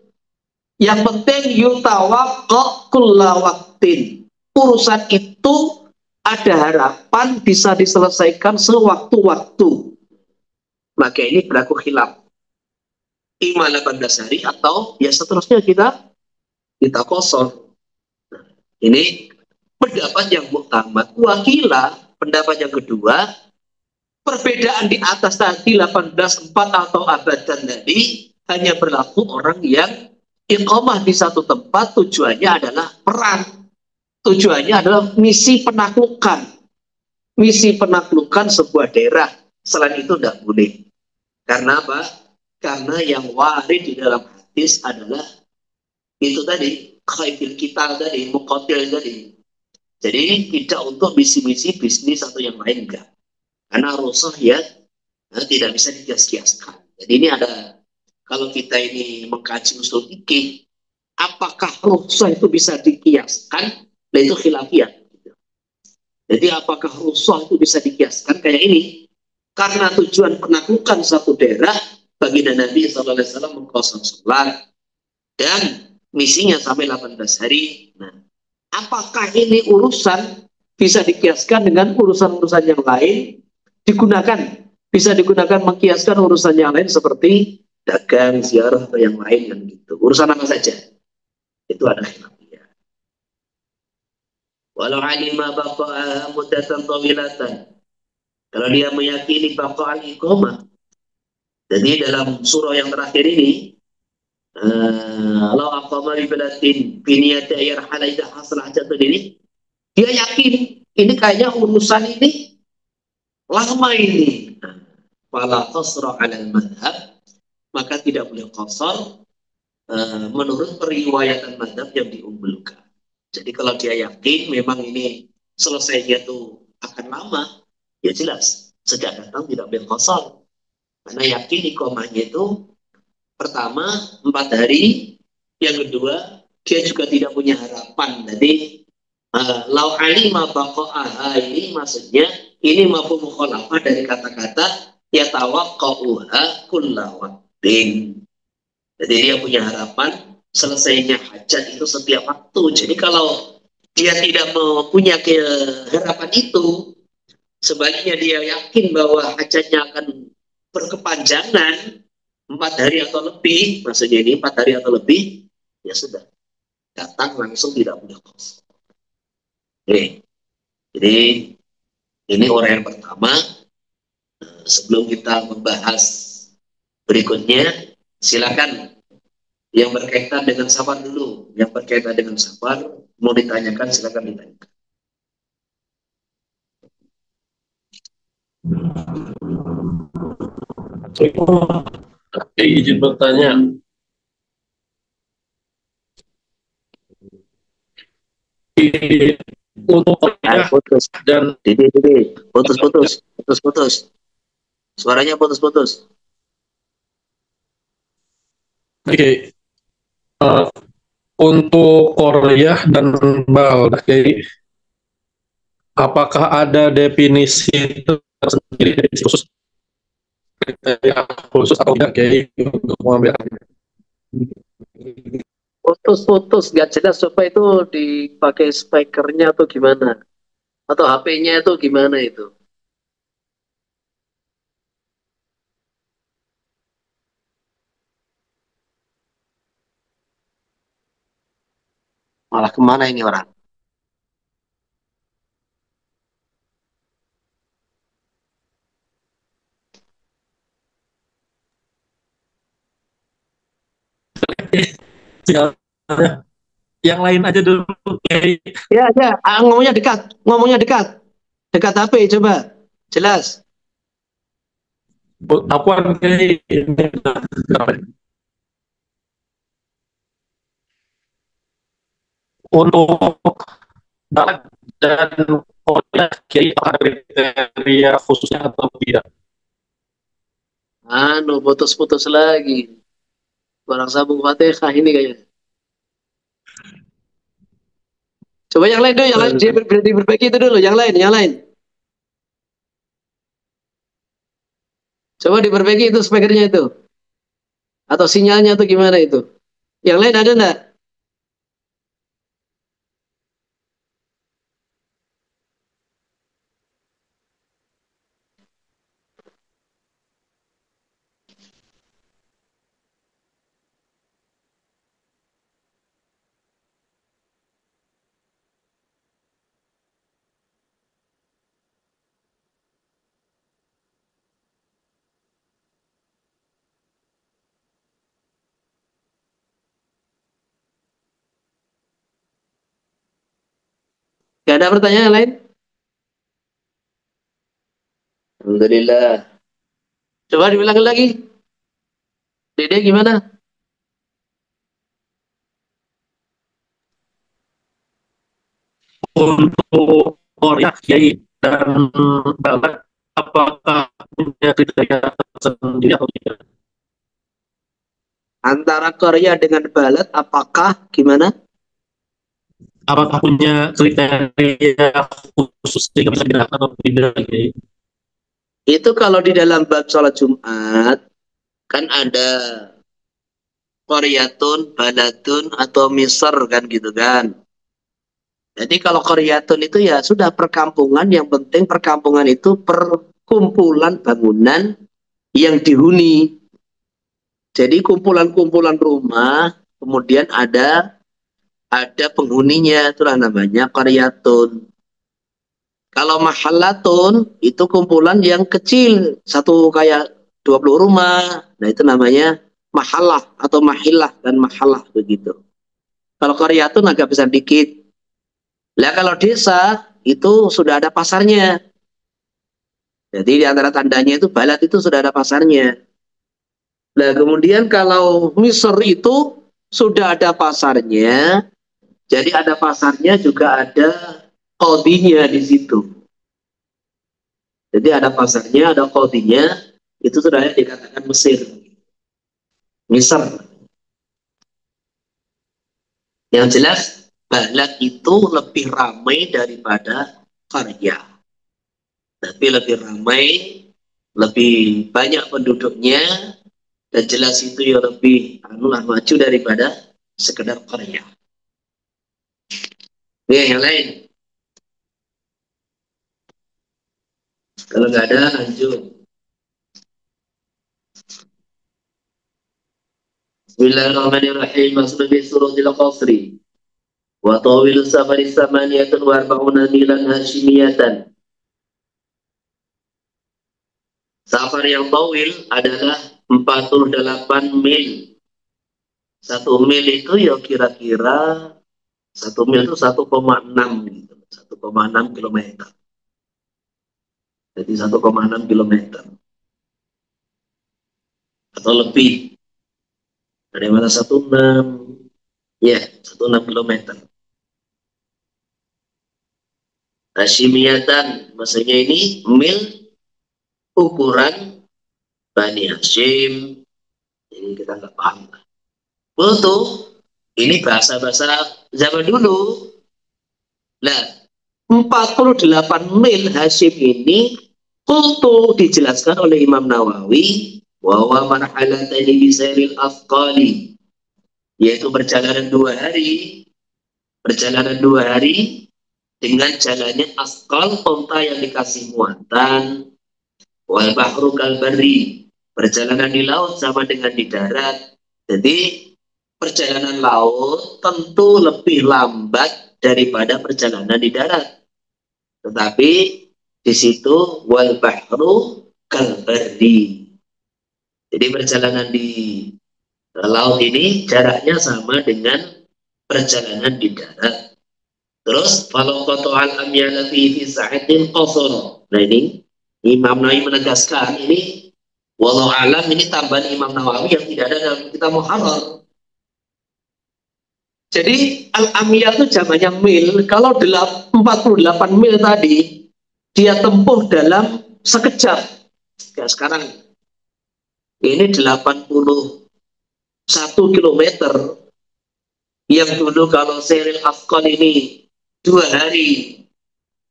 yang penting yutawaqqa kulla waqtin. Urusan itu ada harapan bisa diselesaikan sewaktu-waktu. Maka ini berlaku khilaf. Ima 18 hari atau ya seterusnya kita qasar. Ini pendapat yang utama. Wakila, pendapat yang kedua, perbedaan di atas tadi 18, 4 atau abadan tadi hanya berlaku orang yang iqamah di satu tempat, tujuannya adalah perang. Tujuannya adalah misi penaklukan sebuah daerah. Selain itu tidak boleh. Karena apa? Karena yang warid di dalam hadis adalah itu tadi, khaifil kital tadi, muqatil tadi. Jadi tidak untuk misi-misi bisnis atau yang lain, enggak. Karena rusuh ya tidak bisa dikias-kiaskan. Jadi ini ada, kalau kita ini mengkaji usul fikih, apakah rukhsah itu bisa dikiaskan? Nah, itu khilafiyah. Jadi apakah rusuh itu bisa dikiaskan kayak ini? Karena tujuan penaklukan satu daerah, baginda Nabi SAW mengkosong sholat dan misinya sampai 18 hari. Nah, apakah ini urusan bisa dikiaskan dengan urusan-urusan yang lain? Bisa digunakan mengkiaskan urusan yang lain seperti dagang, ziarah atau yang lain yang gitu. Urusan apa saja? Itu ada khilafiyah. Walau alima baqa'a muddatan tawilatan. Kalau dia meyakini baqa'al iqamah. Jadi dalam surah yang terakhir ini, kalau aqama bi balatin bi niyati ayarhala idza hasala hajatun ini, dia yakin ini kayaknya urusan ini lama ini. Fala qasra 'ala al-madhhab, maka tidak boleh qasar menurut periwayatan madhab yang diunggulkan. Jadi kalau dia yakin memang ini selesainya tuh akan lama, ya jelas sejak datang tidak boleh qasar. Karena yakin iqamahnya itu pertama 4 hari, yang kedua dia juga tidak punya harapan. Jadi lau alima baqa'aha ini maksudnya ini mafhum mukhalafah dari kata-kata yatawaqqa'uha kulla waqtin. Jadi dia punya harapan selesainya hajat itu setiap waktu. Jadi kalau dia tidak mempunyai harapan itu, sebaliknya dia yakin bahwa hajatnya akan berkepanjangan 4 hari atau lebih, maksudnya ini 4 hari atau lebih, ya sudah datang langsung tidak punya kos. Oke, jadi ini orang yang pertama. Sebelum kita membahas berikutnya, silakan yang berkaitan dengan safar dulu. Yang berkaitan dengan safar mau ditanyakan, silakan ditanyakan. Izin bertanya. Untuk Putus. dan Putus. Suaranya putus. Oke. Untuk Korea dan Bal, apakah ada definisi tersendiri khusus atau tidak untuk mengambil? Putus, nggak jelas. Coba itu dipakai speakernya atau gimana? Atau HP-nya itu gimana itu? Malah kemana ini orang? Yang lain aja dulu. Ya, ngomongnya dekat HP coba, jelas. Aku untuk dan Korea ada kriteria khususnya atau tidak? Putus lagi. Barang sambung Fatihah ini kayaknya. Coba yang lain dulu, yang lain diperbaiki itu dulu, yang lain. Coba diperbaiki itu speakernya itu. Atau sinyalnya itu gimana itu? Yang lain ada enggak? Gak ada pertanyaan lain? Alhamdulillah. Coba diulang lagi. Dede gimana? Untuk Korea dan Barat, apakah punya kriteria tersendiri atau tidak? Antara Korea dengan Balat apakah gimana? apakah punya kriteria khusus sehingga bisa digerak atau tidak? Itu kalau di dalam bab sholat Jumat kan ada qaryatun, baladun atau misr kan gitu kan. Jadi kalau qaryatun itu ya sudah perkampungan, yang penting perkampungan itu perkumpulan bangunan yang dihuni. Jadi kumpulan-kumpulan rumah, kemudian ada penghuninya, itulah namanya qaryatun. Kalau mahallatun itu kumpulan yang kecil, satu kayak 20 rumah. Nah, itu namanya mahallah atau mahillah dan mahallah begitu. Kalau qaryatun agak besar dikit. Nah, kalau desa itu sudah ada pasarnya. Jadi di antara tandanya itu balad itu sudah ada pasarnya. Nah, kemudian kalau misr itu sudah ada pasarnya. Jadi ada pasarnya juga ada qadhinya di situ. Jadi ada pasarnya, ada qadhinya, itu sudah dikatakan Mesir. Misr. Yang jelas balad itu lebih ramai daripada qarya. Tapi lebih ramai, lebih banyak penduduknya, dan jelas itu yang lebih maju daripada sekedar qarya. Yang lain. Kalau nggak ada, lanjut. Bismillahirrahmanirrahim. Masuk di suratil Qasri. Wa tawilu safari samaniyatan wa arba'una milan hashimiyatan. Safar yang tawil adalah 48 mil. 1 mil itu ya kira-kira 1 mil itu 1,6 gitu. 1,6 kilometer. Jadi 1,6 kilometer. Atau lebih. Dari mana 1,6? Ya, 1,6 kilometer. Hashimiyatan, maksudnya ini mil ukuran Bani Hashim. Jadi kita nggak paham. Betul, ini bahasa-bahasa zaman dulu. Nah, 48 mil Hashim ini kultu dijelaskan oleh Imam Nawawi bahwa marhalatani bisairil afqali, yaitu perjalanan 2 hari dengan jalannya asqal, onta yang dikasih muatan, wal bahru kal barri, perjalanan di laut sama dengan di darat. Jadi perjalanan laut tentu lebih lambat daripada perjalanan di darat. Tetapi di situ wal bahru kal barri. Jadi perjalanan di laut ini jaraknya sama dengan perjalanan di darat. Terus kalau qata'al amyala fi sa'atin qasara. Nah, ini Imam Nawawi menegaskan, ini wallahu alam, ini tambahan Imam Nawawi yang tidak ada dalam kitab Muharrar. Jadi al-amyal itu jamannya mil. Kalau 48 mil tadi dia tempuh dalam sekejap. Ya, sekarang ini 81 kilometer. Yang dulu kalau seril afqal ini 2 hari,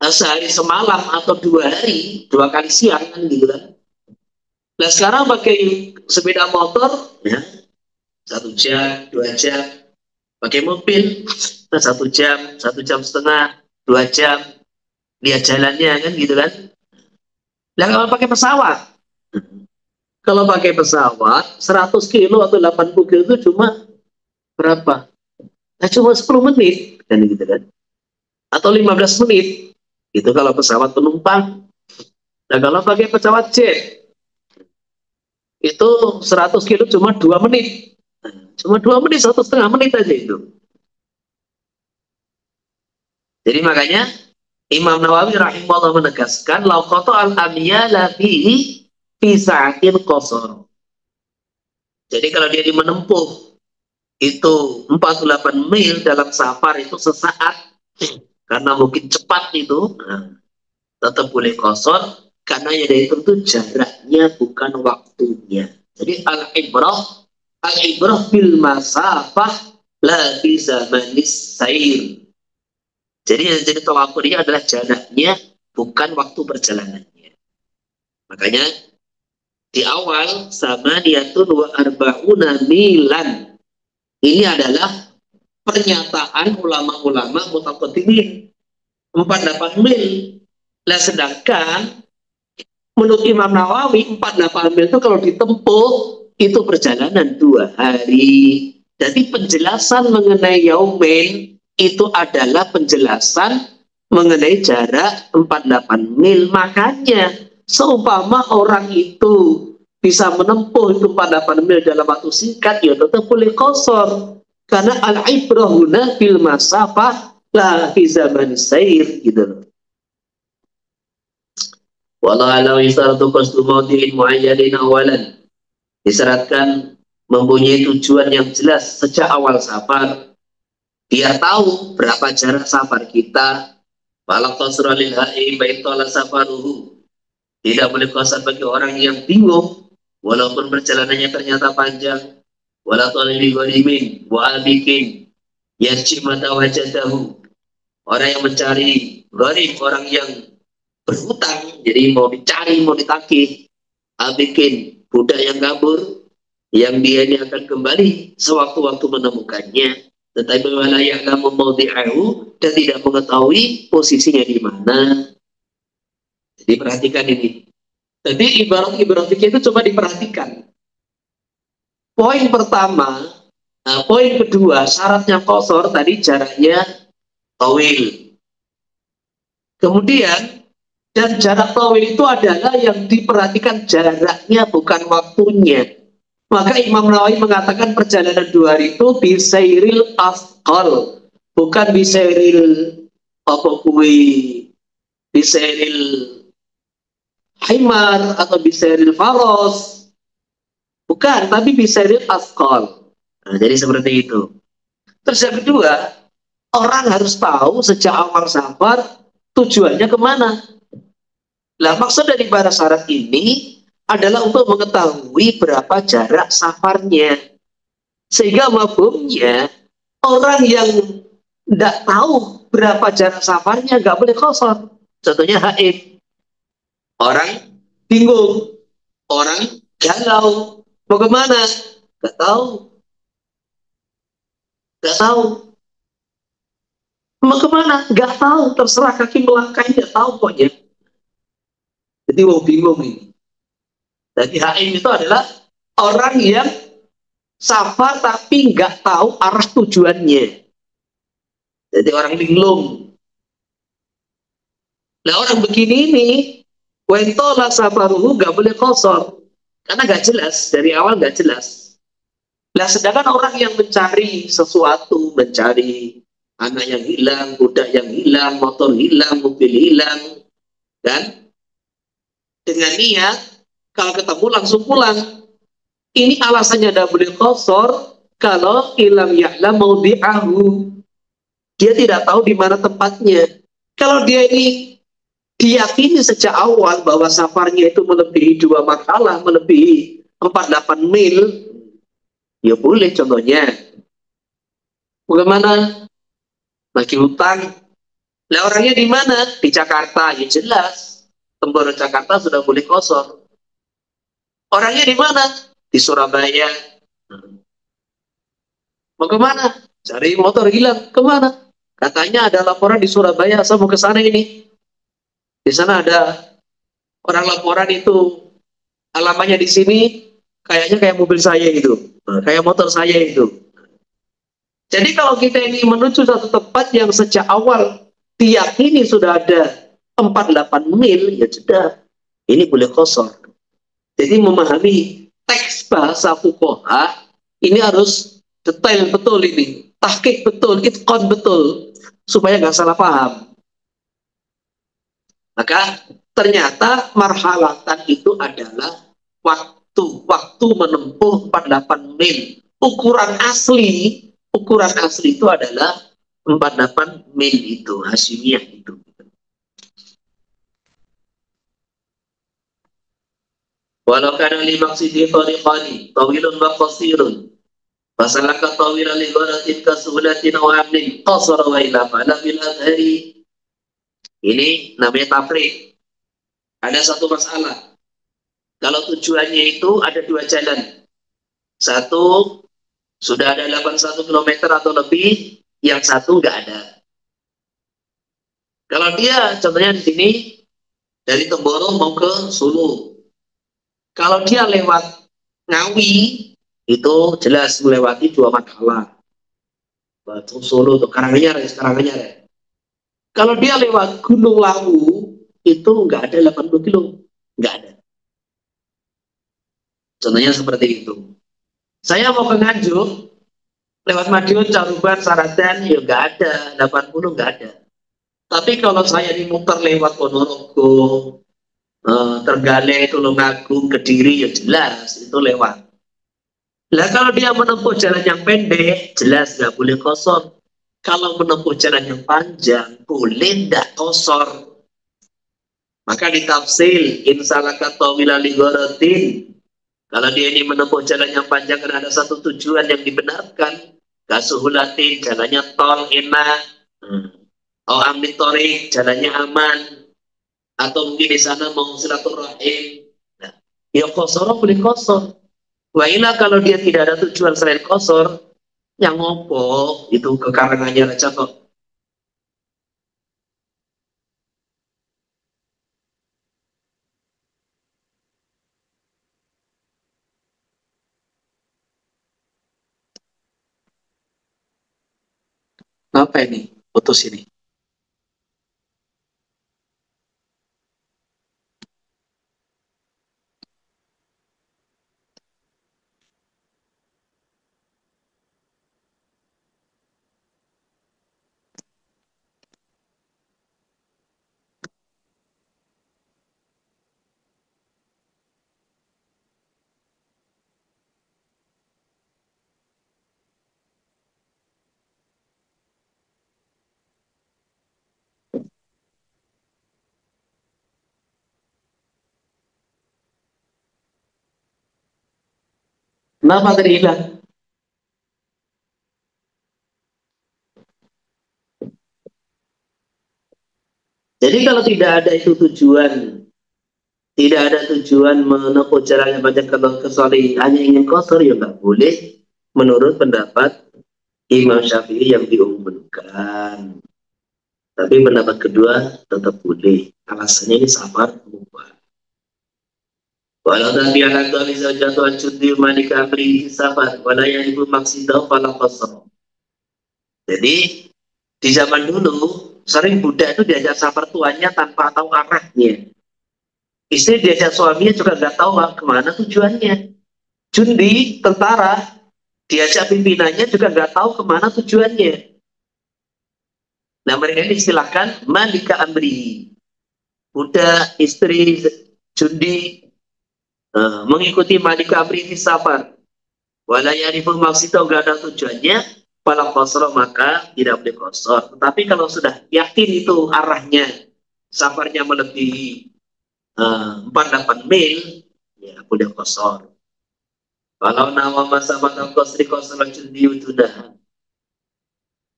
sehari semalam atau 2 hari, 2 kali siang kan gitu kan. Nah sekarang pakai sepeda motor, ya 1 jam, 2 jam, pakai mobil 1 jam, 1 jam setengah, 2 jam, lihat jalannya kan gitu kan. Nah kalau pakai pesawat, kalau pakai pesawat 100 kilo atau 80 kilo itu cuma berapa? Nah, cuma 10 menit kan gitu kan. Atau 15 menit. Itu kalau pesawat penumpang. Nah, kalau pakai pesawat jet itu 100 kilo cuma 2 menit. Cuma 2 menit, 1,5 menit aja itu. Jadi makanya Imam Nawawi rahimahullah menegaskan lau qata'al amyala fi sa'atin qasar. Jadi kalau dia menempuh itu 48 mil dalam safar itu sesaat, karena mungkin cepat itu, tetap boleh qasar, karena yang dihitung itu jaraknya bukan waktunya. Jadi al-ibrah bil masafah la bi zamanis sair. Jadi tawafur ini adalah jaraknya, bukan waktu perjalanannya. Makanya di awal sama niatun wa arba'una milan. Ini adalah pernyataan ulama-ulama mutaqaddimin 48 mil. Lah sedangkan menurut Imam Nawawi 48 mil itu kalau ditempuh itu perjalanan 2 hari. Jadi penjelasan mengenai yaumin itu adalah penjelasan mengenai jarak 48 mil. Makanya seumpama orang itu bisa menempuh itu 48 mil dalam waktu singkat, ya tetap boleh qasar. Karena al-ibrahuna fil masafah la fi zaman sair gitu. Walau isaratu qasdu mawdi'in mu'ayyanin awalan. Disyaratkan mempunyai tujuan yang jelas sejak awal safar. Biar tahu berapa jarak safar kita. Walau qasra lil ha'i baitala safaruhu. Tidak boleh qasar bagi orang yang bingung walaupun perjalanannya ternyata panjang. Walau talibi gharimin wa abikin yarji mata wajadahu. Orang yang mencari gharib, orang yang berhutang, jadi mau dicari, mau ditagih. Abikin, budak yang kabur, yang dia ini akan kembali sewaktu-waktu menemukannya, tetapi wala ya'lamu mawdi'ahu, dan tidak mengetahui posisinya di mana. Jadi perhatikan ini. Jadi ibarat-ibarat itu coba diperhatikan. Poin pertama, poin kedua, syaratnya qasar tadi jaraknya tawil. Kemudian, dan jarak tawil itu adalah yang diperhatikan jaraknya, bukan waktunya. Maka Imam Nawawi mengatakan perjalanan 2 hari itu bisairil asqal, bukan bisairil apa kuwi, bisairil himar atau bisairil faros. Bukan, tapi bisairil asqal. Nah, jadi seperti itu. Terus yang kedua, orang harus tahu sejak awal safar tujuannya kemana. Nah, maksud dari para syarat ini adalah untuk mengetahui berapa jarak safarnya. Sehingga mafhumnya, orang yang tidak tahu berapa jarak safarnya nggak boleh qasar. Contohnya haid. Orang bingung, orang galau, mau kemana? Nggak tahu. Nggak tahu. Mau kemana? Nggak tahu. Terserah kaki melangkah, nggak tahu pokoknya. Jadi mau bingung ini. Jadi haim itu adalah orang yang safar tapi nggak tahu arah tujuannya. Jadi orang linglung. Nah orang begini ini, wentola safaruhu nggak boleh qasar. Karena nggak jelas, dari awal nggak jelas. Nah sedangkan orang yang mencari sesuatu, mencari anak yang hilang, budak yang hilang, motor hilang, mobil hilang, kan? Dengan niat, kalau ketemu langsung pulang. Ini alasannya tidak boleh qasar kalau ilam ya'lam maudi'ahu. Dia tidak tahu di mana tempatnya. Kalau dia ini diyakini sejak awal bahwa safarnya itu melebihi 2 marhalah, melebihi 48 mil, ya boleh. Contohnya, bagaimana? Lagi hutang. Lah orangnya di mana? Di Jakarta, ya jelas. Temboro Jakarta sudah boleh qasar. Orangnya di mana? Di Surabaya. Mau kemana? Cari motor hilang. Kemana? Katanya ada laporan di Surabaya, saya mau ke sana ini. Di sana ada orang laporan itu, alamannya di sini, kayaknya kayak mobil saya itu, kayak motor saya itu. Jadi kalau kita ini menuju satu tempat yang sejak awal diyakini sudah ada 48 mil, ya sudah, ini boleh qasar. Jadi memahami teks bahasa fuqaha ini harus detail betul ini, tahqiq betul, itqan betul, supaya nggak salah paham. Maka ternyata marhalatan itu adalah waktu menempuh 48 mil. Ukuran asli itu adalah 48 mil itu, Hasyimiyah itu. Walau kana li maqsidi tariqani tawilun wa qasirun. Fasalaka tawila li gharatin kasulatin wa amnin qasara wa ila fa'ala bil adhari. Ini namanya tafriq. Ada satu masalah. Kalau tujuannya itu ada dua jalan. Satu sudah ada 81 km atau lebih, yang satu nggak ada. Kalau dia contohnya di sini dari Temboro mau ke Solo. Kalau dia lewat Ngawi itu jelas melewati dua makalah. Batu Solo tuh Karanganyar ya, Karanganyar ya. Kalau dia lewat Gunung Lawu itu nggak ada 80 kilo, nggak ada. Contohnya seperti itu. Saya mau ke Nganjuk, lewat Madiun, Caruban, Saradan, ya nggak ada, 80 nggak ada. Tapi kalau saya dimuter lewat Ponorogo, Trenggalek, Tulungagung, Kediri, ya jelas itu lewat. Nah kalau dia menempuh jalan yang pendek, jelas nggak boleh kosor. Kalau menempuh jalan yang panjang, boleh nggak kosor. Maka ditafsil, insalaka tawila li gharatin. Kalau dia ini menempuh jalan yang panjang karena ada satu tujuan yang dibenarkan, kasuhulatin, jalannya tol enak, oh amnitorik, jalannya aman, atau mungkin di sana mau silaturahim, nah, ya kosor boleh kosor. Wailah kalau dia tidak ada tujuan selain kosor, yang ngopo itu ke Karanganyar aja kok. Apa ini? Putus ini. Kenapa tadi hilang? Jadi kalau tidak ada itu tujuan, tidak ada tujuan menempuh jalan yang panjang kalau kecuali hanya ingin kosor, ya nggak boleh menurut pendapat Imam Syafi'i yang diumumkan. Tapi pendapat kedua tetap boleh. Alasannya ini safar mubah. Walau tapi anak tua bisa jatuh cuti manika beri safar, walau yang ibu maksidah pala kosor. Jadi di zaman dulu sering budak itu diajak safar tuannya tanpa tahu arahnya. Istri diajak suaminya juga nggak tahu kemana tujuannya. Jundi, tentara, diajak pimpinannya juga nggak tahu kemana tujuannya. Nah mereka ini istilahkan malika amri. Budak, istri, jundi mengikuti malika amri di safar. Walayarifu maksito nggak ada tujuannya, palang kosro maka tidak boleh kosor. Tetapi kalau sudah yakin itu arahnya, safarnya melebihi 48 mil, ya boleh kosor. Kalau nama masa makan kosri kosor jundi utudah.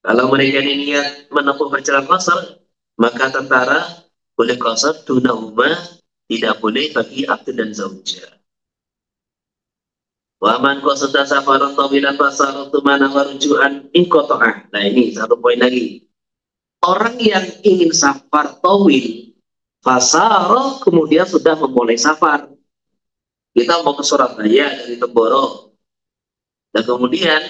Kalau mereka ini niat menempuh perjalanan kosor, maka tentara boleh kosor, tunahuma tidak boleh bagi abdu dan zauja. Waman qasada safaran tawilan fasaratu mana warujuan inqata'ah. Nah ini satu poin lagi. Orang yang ingin safar tawil, fasaro kemudian sudah memulai safar. Kita mau ke Surabaya dari Temboro. Dan kemudian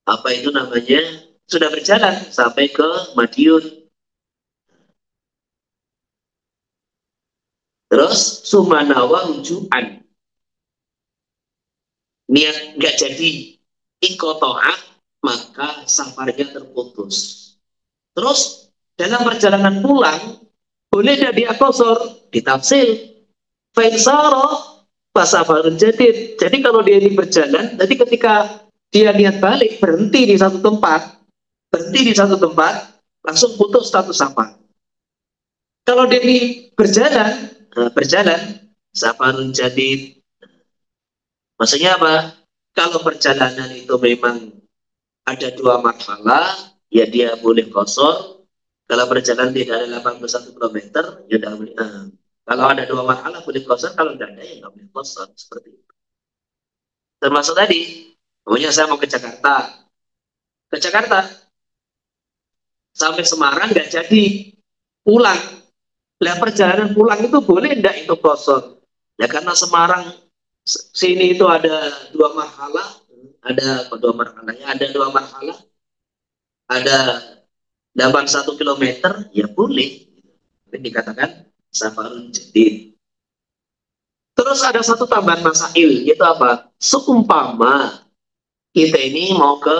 apa itu namanya? Sudah berjalan sampai ke Madiun. Terus sumanawa rujuan. Niat nggak jadi ikotoah, maka safarnya terputus. Terus dalam perjalanan pulang boleh dia kosor, ditafsir faisaro pasafarun jadid. Jadi kalau dia ini berjalan, jadi ketika dia niat balik berhenti di satu tempat, langsung putus status safar. Kalau dia ini berjalan safarun jadid. Maksudnya apa? Kalau perjalanan itu memang ada 2 marhalah, ya dia boleh kosor. Kalau perjalanan tidak ada 81 km, ya tidak boleh. Kalau ada 2 marhalah boleh kosor, kalau tidak ada ya nggak boleh kosor. Seperti itu. Termasuk tadi, pokoknya saya mau ke Jakarta. Ke Jakarta, sampai Semarang nggak jadi pulang. Lah perjalanan pulang itu boleh enggak itu kosor? Ya karena Semarang sini itu ada 2 marhalah, ada 2 marhalahnya, ada 2 marhalah, ada 81 km, ya boleh. Ini dikatakan safarun jadid. Terus ada satu tambahan masail, yaitu apa? Seumpama kita ini mau ke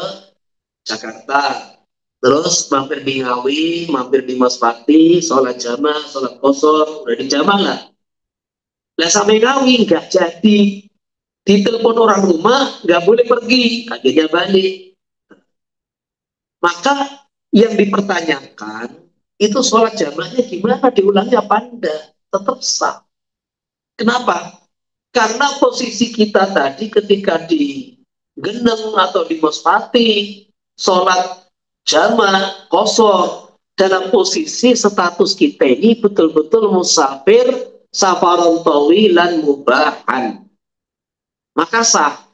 Jakarta, terus mampir di Ngawi, mampir di Maspati, sholat jamaah, sholat kosor, udah di jamaah lah. Lah sampai Ngawi nggak jadi, ditelepon orang rumah nggak boleh pergi, akhirnya balik. Maka yang dipertanyakan itu sholat jamaahnya gimana, diulangnya apa enggak? Tetap sah. Kenapa? Karena posisi kita tadi ketika di Geneng atau di Maspati, sholat jamaah kosor, dalam posisi status kita ini betul-betul musafir, safaron tawilan mubahan. Maka sah.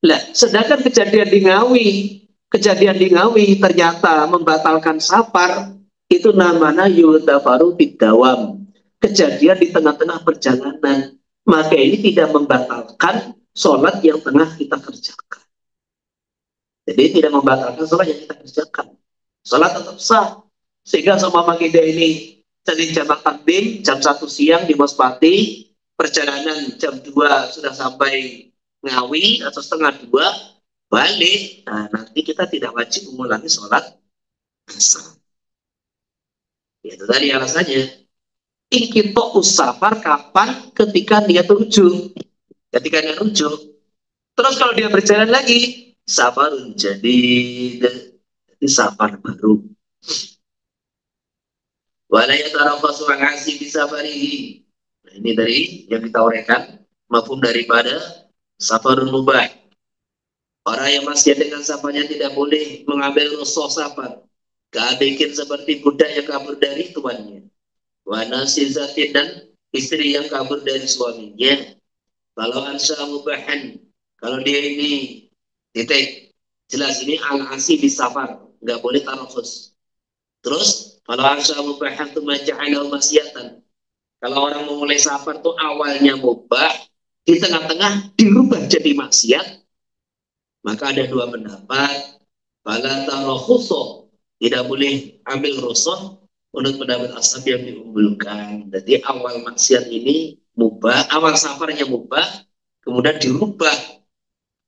Lah, sedangkan kejadian di Ngawi ternyata membatalkan safar, itu namanya yudafaru bidawam. Kejadian di tengah-tengah perjalanan. Maka ini tidak membatalkan sholat yang tengah kita kerjakan. Jadi tidak membatalkan sholat yang kita kerjakan. Sholat tetap sah. Sehingga semua kita ini tadi jamak takdim jam 1 siang di Maspati, perjalanan jam 2 sudah sampai Ngawi atau setengah 2 balik. Nah, nanti kita tidak wajib mengulangi sholat asar. Itu tadi alasannya. Ikito usafar kapan? Ketika dia rujuk. Ketika dia rujuk. Terus kalau dia berjalan lagi, safarun jadi safar baru. Walayatarafasu angasi bisafarihi. Nah, ini dari yang kita uraikan, mafhum daripada safarun mubah. Orang yang masih dengan safarnya tidak boleh mengambil rusuh safar. Keabikin seperti budak yang kabur dari tuannya. Wanasizatin dan istri yang kabur dari suaminya. Kalau ansya mubahan, kalau dia ini titik jelas ini al-asi di safar, nggak boleh tarafus. Terus kalau ansya mubahan itu maja'alahu maksiatan. Kalau orang memulai safar tuh awalnya mubah, di tengah-tengah dirubah jadi maksiat, maka ada 2 pendapat. Fala tarafuso, tidak boleh ambil rusuh. Menurut pendapat ashab yang diunggulkan. Jadi awal maksiat ini mubah, awal safarnya mubah, kemudian dirubah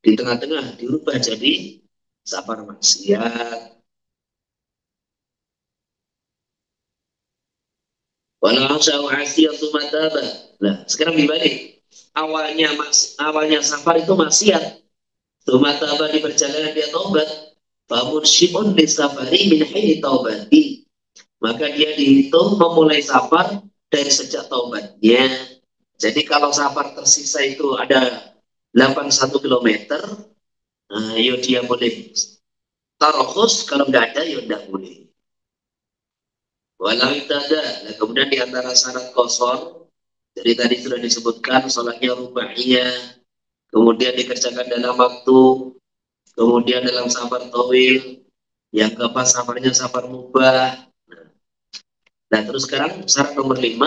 di tengah-tengah, dirubah jadi safar maksiat. Walau syawasiyatu mataba. Nah, sekarang dibalik. Awalnya safar itu maksiat. Tumataba di perjalanan dia taubat. Famursyibun di safari min hayri taubati. Maka dia dihitung memulai safar dari sejak taubatnya. Jadi kalau safar tersisa itu ada 81 km, nah, yo dia boleh tarokhus, kalau nggak ada yo tidak boleh. Walau itu ada, nah, kemudian di antara syarat kosor, jadi tadi sudah disebutkan sholatnya rubaiyah, kemudian dikerjakan dalam waktu, kemudian dalam safar tawil, yang keempat safarnya safar mubah. Nah, terus sekarang syarat nomor 5,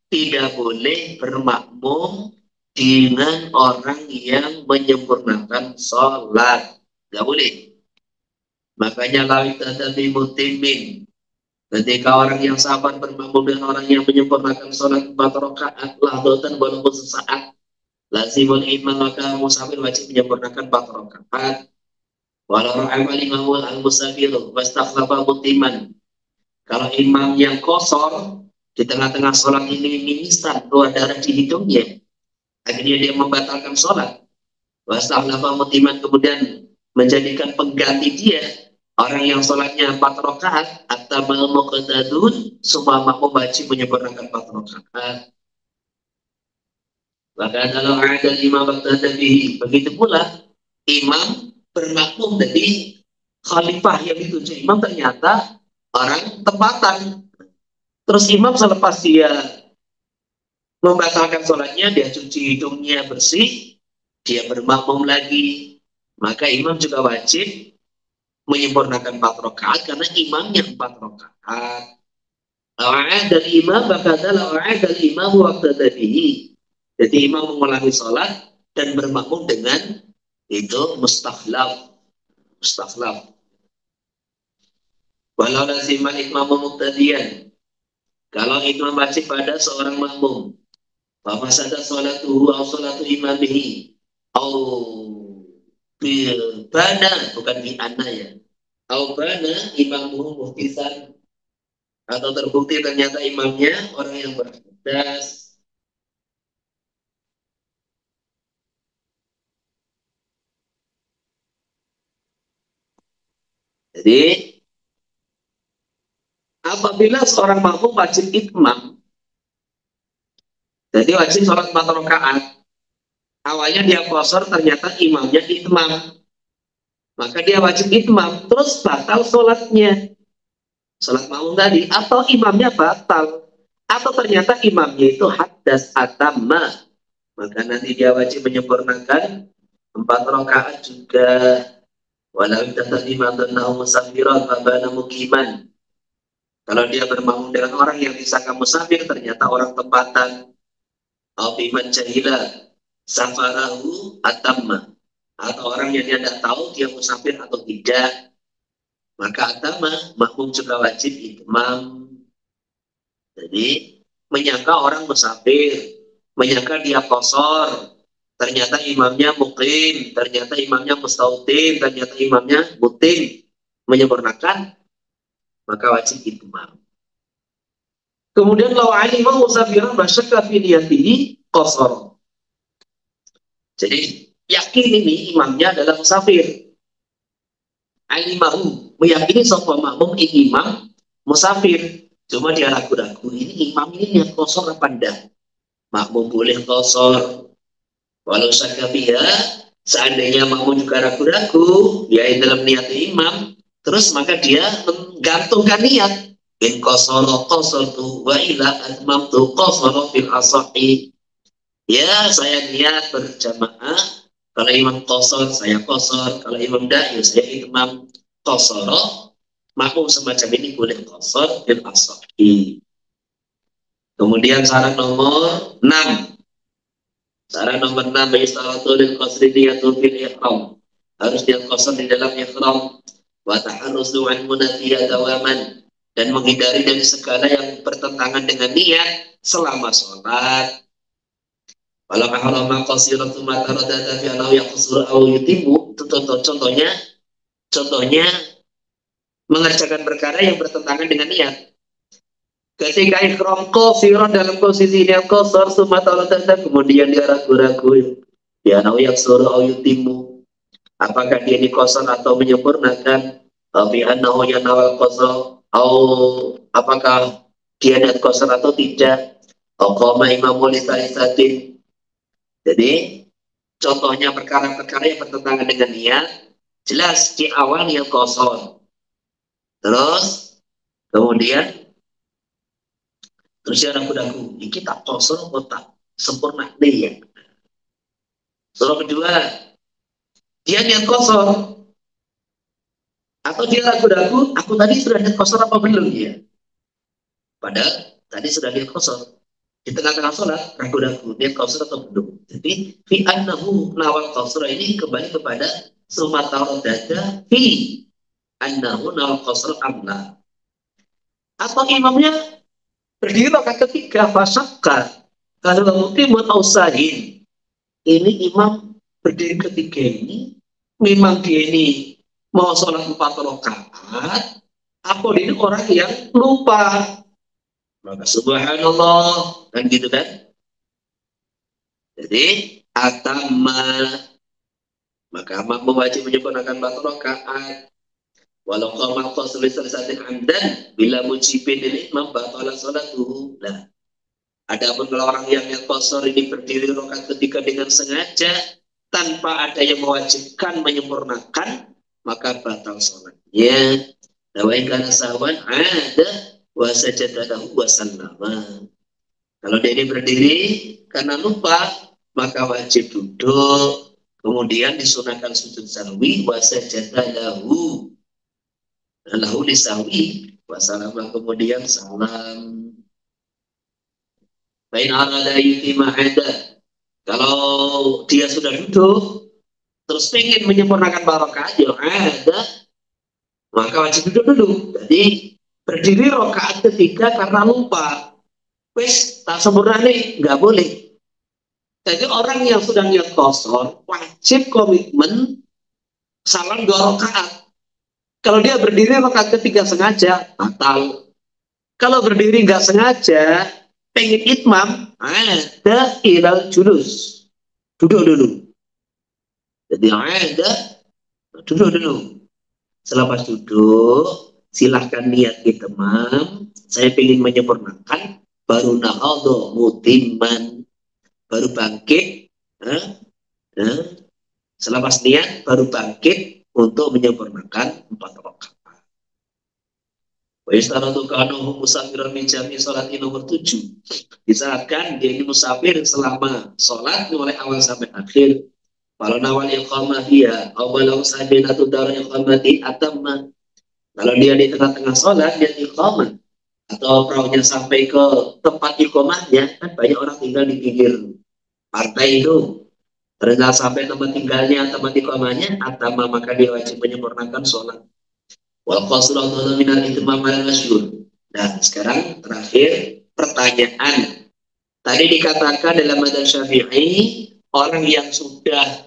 tidak boleh bermakmum dengan orang yang menyempurnakan sholat. Tidak boleh. Makanya lawit tadi mutimin. Ketika orang yang sabar bermakmum dengan orang yang menyempurnakan sholat 4 rakaat, lahdatan walaupun sesaat, lazimul imam, maka musafir wajib menyempurnakan 4 rakaat. Walau amal imamul al-musafir, wastakhlafa mutiman. Kalau imam yang kosor di tengah-tengah sholat ini mimisan keluar darah di hidungnya, akhirnya dia membatalkan sholat. Wastakhlafa mutiman, kemudian menjadikan pengganti dia orang yang sholatnya 4 rakaat atau muqtadun, semua makmum wajib menyempurnakan 4 rakaat. Maka kalau ada imam bertadabihi, begitu pula imam bermakmum dari khalifah yang ditunjuk imam ternyata orang tempatan. Terus imam selepas dia membatalkan sholatnya, dia cuci hidungnya bersih, dia bermakmum lagi, maka imam juga wajib menyempurnakan 4 rakaat karena imamnya 4 rakaat. Dan imam bakadalah dan imam waktu tadi. Jadi imam mengulangi sholat dan bermakmum dengan itu mustakhlaf. Mustakhlaf. Walau laziman ikmamu muqtadiyan. Kalau imam wajib pada seorang makmum, Fafasada sholatuhu au sholatu imamihi au bil bana, bukan bi ana ya, au bana imamuhu muhtisan, atau terbukti ternyata imamnya orang yang berhadas. Jadi apabila seorang makmum wajib itmam, jadi wajib sholat 4 rakaat, awalnya dia qashar ternyata imamnya itmam, maka dia wajib itmam, terus batal sholatnya, sholat makmum tadi, atau imamnya batal, atau ternyata imamnya itu hadas atamma, maka nanti dia wajib menyempurnakan 4 rakaat juga. Walau tadi madanahu musafiran babana mukiman. Kalau dia bermakmum dengan orang yang disangka musafir ternyata orang tempatan. Au biman jahila safarahu atamma, atau orang yang dia tidak tahu dia musafir atau tidak, maka atamma makmum juga wajib itmam. Jadi menyangka orang musafir, menyangka dia qashar, ternyata imamnya muqim, ternyata imamnya mustautin, ternyata imamnya mutim, menyempurnakan, maka wajib itmam. Kemudian law alima musafiran basyakka fi niyatihi qashar. Jadi yakin ini imamnya adalah musafir. Alimahu, meyakini sapa makmum ini imam musafir. Cuma dia ragu-ragu, ini imam ini niat qashar apa enggak? Makmum boleh qashar. Walau syakabiha, seandainya makmum juga ragu-ragu, ya dalam niat imam, terus maka dia menggantungkan niat. In qasara qasartu wa ila atmamtu qasara fil asahi. Ya, saya niat berjamaah. Kalau imam qasar, saya qasar. Kalau imam dah, ya saya imam qasara. Makmum semacam ini boleh qasar fil asahi. Kemudian syarat nomor 6. Syarat nomor 6, istalatul qasri niyatul fil ihram. Harus niat qasar di dalam ihram. Wa taharruzu an munafiya dawaman, dan menghindari dari segala yang bertentangan dengan niat selama sholat. Walau harama qasiratu mataradada fi anau yaqsur au yutimu, itu contohnya mengerjakan perkara yang bertentangan dengan niat. Ketika ikram qasiran dalam posisi niat qasar sumataradada, kemudian dia ragu-ragu ya anau yaqsur au yutimu, apakah dia qasar atau menyempurnakan, bi annahu yanawal qasar, apakah dia niat qasar atau tidak, qama imamu li salisatin. Jadi contohnya perkara-perkara yang bertentangan dengan niat, jelas di awal niat qasar, terus kemudian dia ragu-ragu, ini tak qasar atau tak sempurna niat. Soal kedua, dia niat qasar, atau dia ragu-ragu, aku tadi sudah niat qasar apa belum ya? Padahal tadi sudah niat qasar. Di tengah-tengah sholat, ragu-ragu, niat qasar atau belum. Jadi, fi annahu nawal qasar ini kembali kepada sumataradada fi annahu nawal qasar amna. Atau imamnya berdiri rakaat ketiga, fasakka, kalau muqimun ausahin. Ini imam berdiri ketiga ini, memang dia ini mau sholat 4 rakaat, apa ini orang yang lupa. Maka subhanallah, kan gitu kan? Jadi atamma, maka makmum wajib menyempurnakan 4 rakaat. Walau qama qasri salasatin amdan bila mujibin ini membatala salatuhu. Nah, Adapun kalau orang yang qasar ini berdiri rakaat ketiga dengan sengaja tanpa ada yang mewajibkan menyempurnakan, maka batal sholatnya. Wa in kana sahwan ada wa sajada lahu wa sallama. Kalau dia ini berdiri karena lupa, maka wajib duduk. Kemudian disunahkan sujud sahwi wa sajada lahu. Lahu lisahwi wa sallama, kemudian salam. Bain arada yutima ada. Kalau dia sudah duduk, terus pengen menyempurnakan barokah, ya ada, maka wajib duduk dulu. Jadi berdiri rakaat ketiga karena lupa, wes tak sempurna nih, nggak boleh. Jadi orang yang sudah niat kosor wajib komitmen salam 2 rakaat. Kalau dia berdiri rakaat ketiga sengaja, batal. Kalau berdiri nggak sengaja, pengen itmam, ada ilal julus. Duduk dulu. Jadi ada, duduk dulu. Selepas duduk, silahkan niat itmam. Saya ingin menyempurnakan, baru nahadho mutimman. Baru bangkit. Selepas niat, baru bangkit untuk menyempurnakan 4 rakaat. Wa istaratu kanu musafiran min jami salat ini nomor 7. Disyaratkan dia ini musafir selama salat mulai awal sampai akhir. Kalau nawal iqamah dia awalau sabinatu darul iqamati atamma. Kalau dia di tengah-tengah salat dia iqamah atau perahunya sampai ke tempat iqamahnya, kan banyak orang tinggal di pinggir partai itu. Ternyata sampai tempat tinggalnya, tempat iqamahnya atamma, maka dia wajib menyempurnakan salat. Wal qasru minal itmam al masyhur. Nah, sekarang terakhir pertanyaan. Tadi dikatakan dalam madzhab Syafi'i orang yang sudah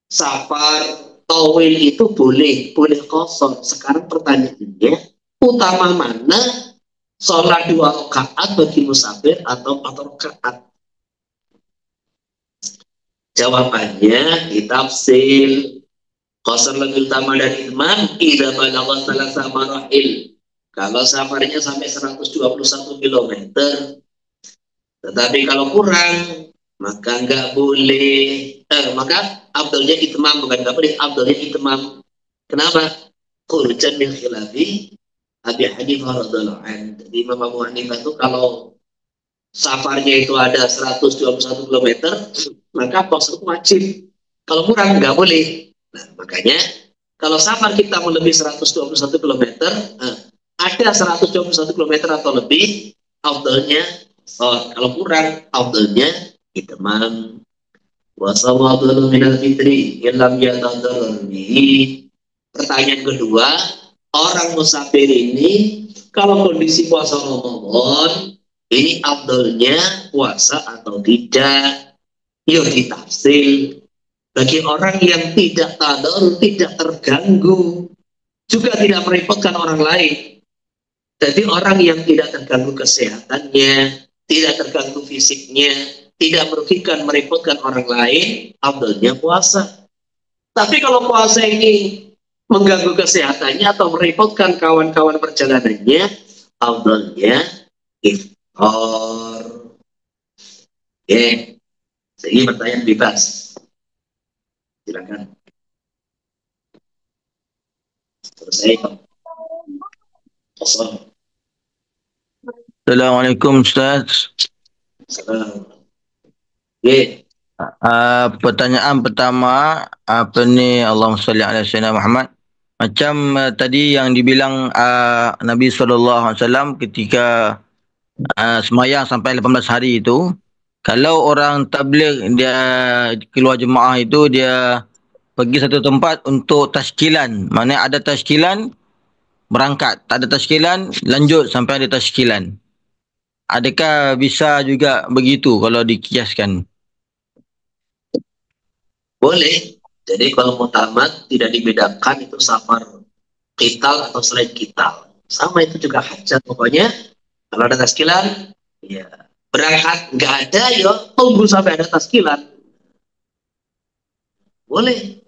safar tawil itu boleh qasar. Sekarang pertanyaannya, utama mana? Sholat 2 rakaat bagi musafir atau 4 rakaat? Jawabannya ditafsir. Qasar lebih utama dari imam idza balagha salasa marahil. Kalau safarnya sampai 121 km. Tetapi kalau kurang, maka nggak boleh. Maka afdalnya itmam, bukan nggak boleh, afdalnya itmam. Kenapa? Khurujan min khilafi Abi Hanifah radhiyallahu anhu. Jadi Imam Abu Hanifah itu kalau safarnya itu ada 121 km, maka qasar wajib. Kalau kurang nggak boleh. Nah, makanya kalau safar kita melebihi 121 km, ada 121 km atau lebih, afdalnya kalau kurang, afdalnya itmam. Wa sawadhu minal fitri illam yatadharri. Pertanyaan kedua, orang musafir ini kalau kondisi puasa Ramadan, ini afdalnya puasa atau tidak? Yuk ditafsir. Bagi orang yang tidak tadarur, tidak terganggu, juga tidak merepotkan orang lain. Jadi orang yang tidak terganggu kesehatannya, tidak terganggu fisiknya, tidak merugikan, merepotkan orang lain, afdalnya puasa. Tapi kalau puasa ini mengganggu kesehatannya atau merepotkan kawan-kawan perjalanannya, afdalnya iftar. Oke, jadi pertanyaan bebas. Silakan. Selesai. Assalamualaikum Ustaz. Salam. Oke. Pertanyaan pertama, apa ni, Allahumma salli ala sayyidina Muhammad. Macam tadi yang dibilang Nabi SAW ketika semayang sampai 18 hari itu, kalau orang tabligh dia keluar jemaah itu, dia pergi satu tempat untuk tashkilan. Maknanya ada tashkilan, berangkat. Tak ada tashkilan, lanjut sampai ada tashkilan. Adakah bisa juga begitu kalau dikiaskan? Boleh. Jadi kalau mutamat tidak dibedakan itu safar qital atau selain qital. Sama itu juga hajat. Pokoknya kalau ada taskilan, ya berangkat. Nggak ada, ya tunggu sampai ada taskilan. Boleh.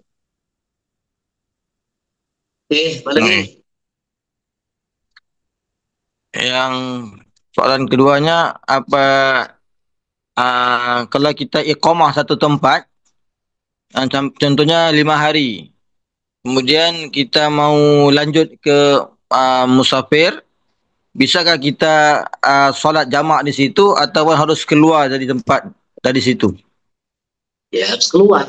Oke, balik lagi. Yang soalan keduanya, apa kalau kita iqamah satu tempat, contohnya 5 hari. Kemudian kita mau lanjut ke musafir, bisakah kita solat jamak di situ ataupun harus keluar dari tempat dari situ? Ya harus keluar.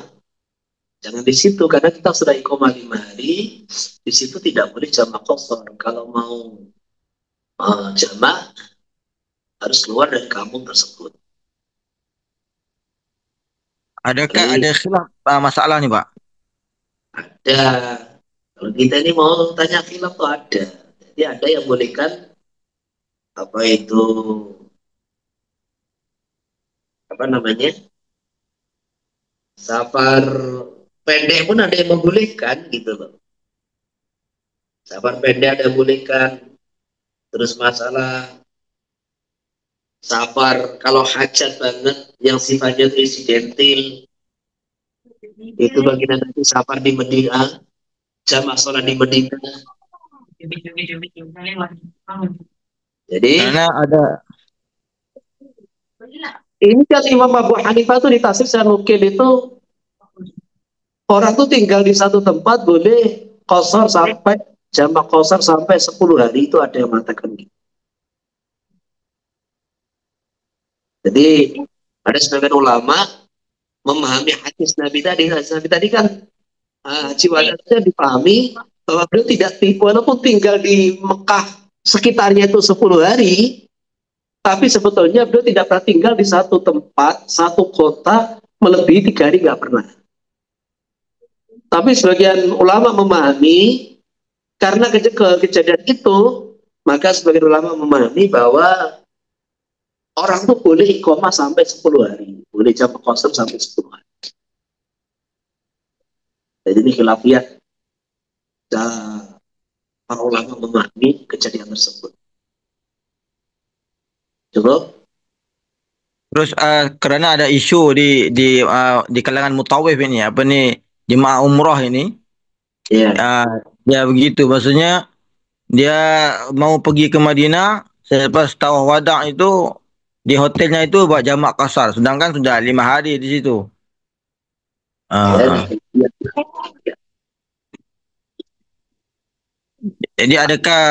Jangan di situ karena kita sudah iqamah 5 hari. Di situ tidak boleh jamak qasar. Kalau mau jamak harus keluar dari kampung tersebut. Adakah Jadi ada khilaf masalah nih, Pak? ada. Kalau kita ini mau tanya khilaf tuh ada. Jadi ada yang bolehkan apa itu apa namanya safar pendek pun ada yang membolehkan gitu loh. Safar pendek ada yang bolehkan. Terus masalah safar kalau hajat banget yang sifatnya itu insidentil itu bagian nanti safar di Medina, jamaah sholat di Medina. Jadi Karena ada ini kan Imam Abu Hanifah tuh di Tasir saya nukil itu orang tuh tinggal di satu tempat boleh qasar sampai jamak qasar sampai 10 hari itu ada yang mengatakan gitu. Jadi ada sebagian ulama memahami hadis Nabi tadi. Hadis Nabi tadi kan haji wadatnya dipahami bahwa beliau tidak walaupun tinggal di Mekah sekitarnya itu 10 hari, tapi sebetulnya beliau tidak pernah tinggal di satu tempat, satu kota melebihi 3 hari nggak pernah. Tapi sebagian ulama memahami karena kejadian itu, maka sebagian ulama memahami bahwa orang tuh boleh iqamah sampai 10 hari, boleh jamak qasar sampai 10 hari. Jadi ini khilafiyah para ulama memahami kejadian tersebut. Cukup? terus kerana ada isu di kalangan mutawif ini, apa ni, jemaah umrah ini, Ya. dia begitu, maksudnya dia mau pergi ke Madinah, selepas tawaf wada' itu di hotelnya itu buat jamak kasar, sedangkan sudah 5 hari di situ. Ya. Ah, jadi adakah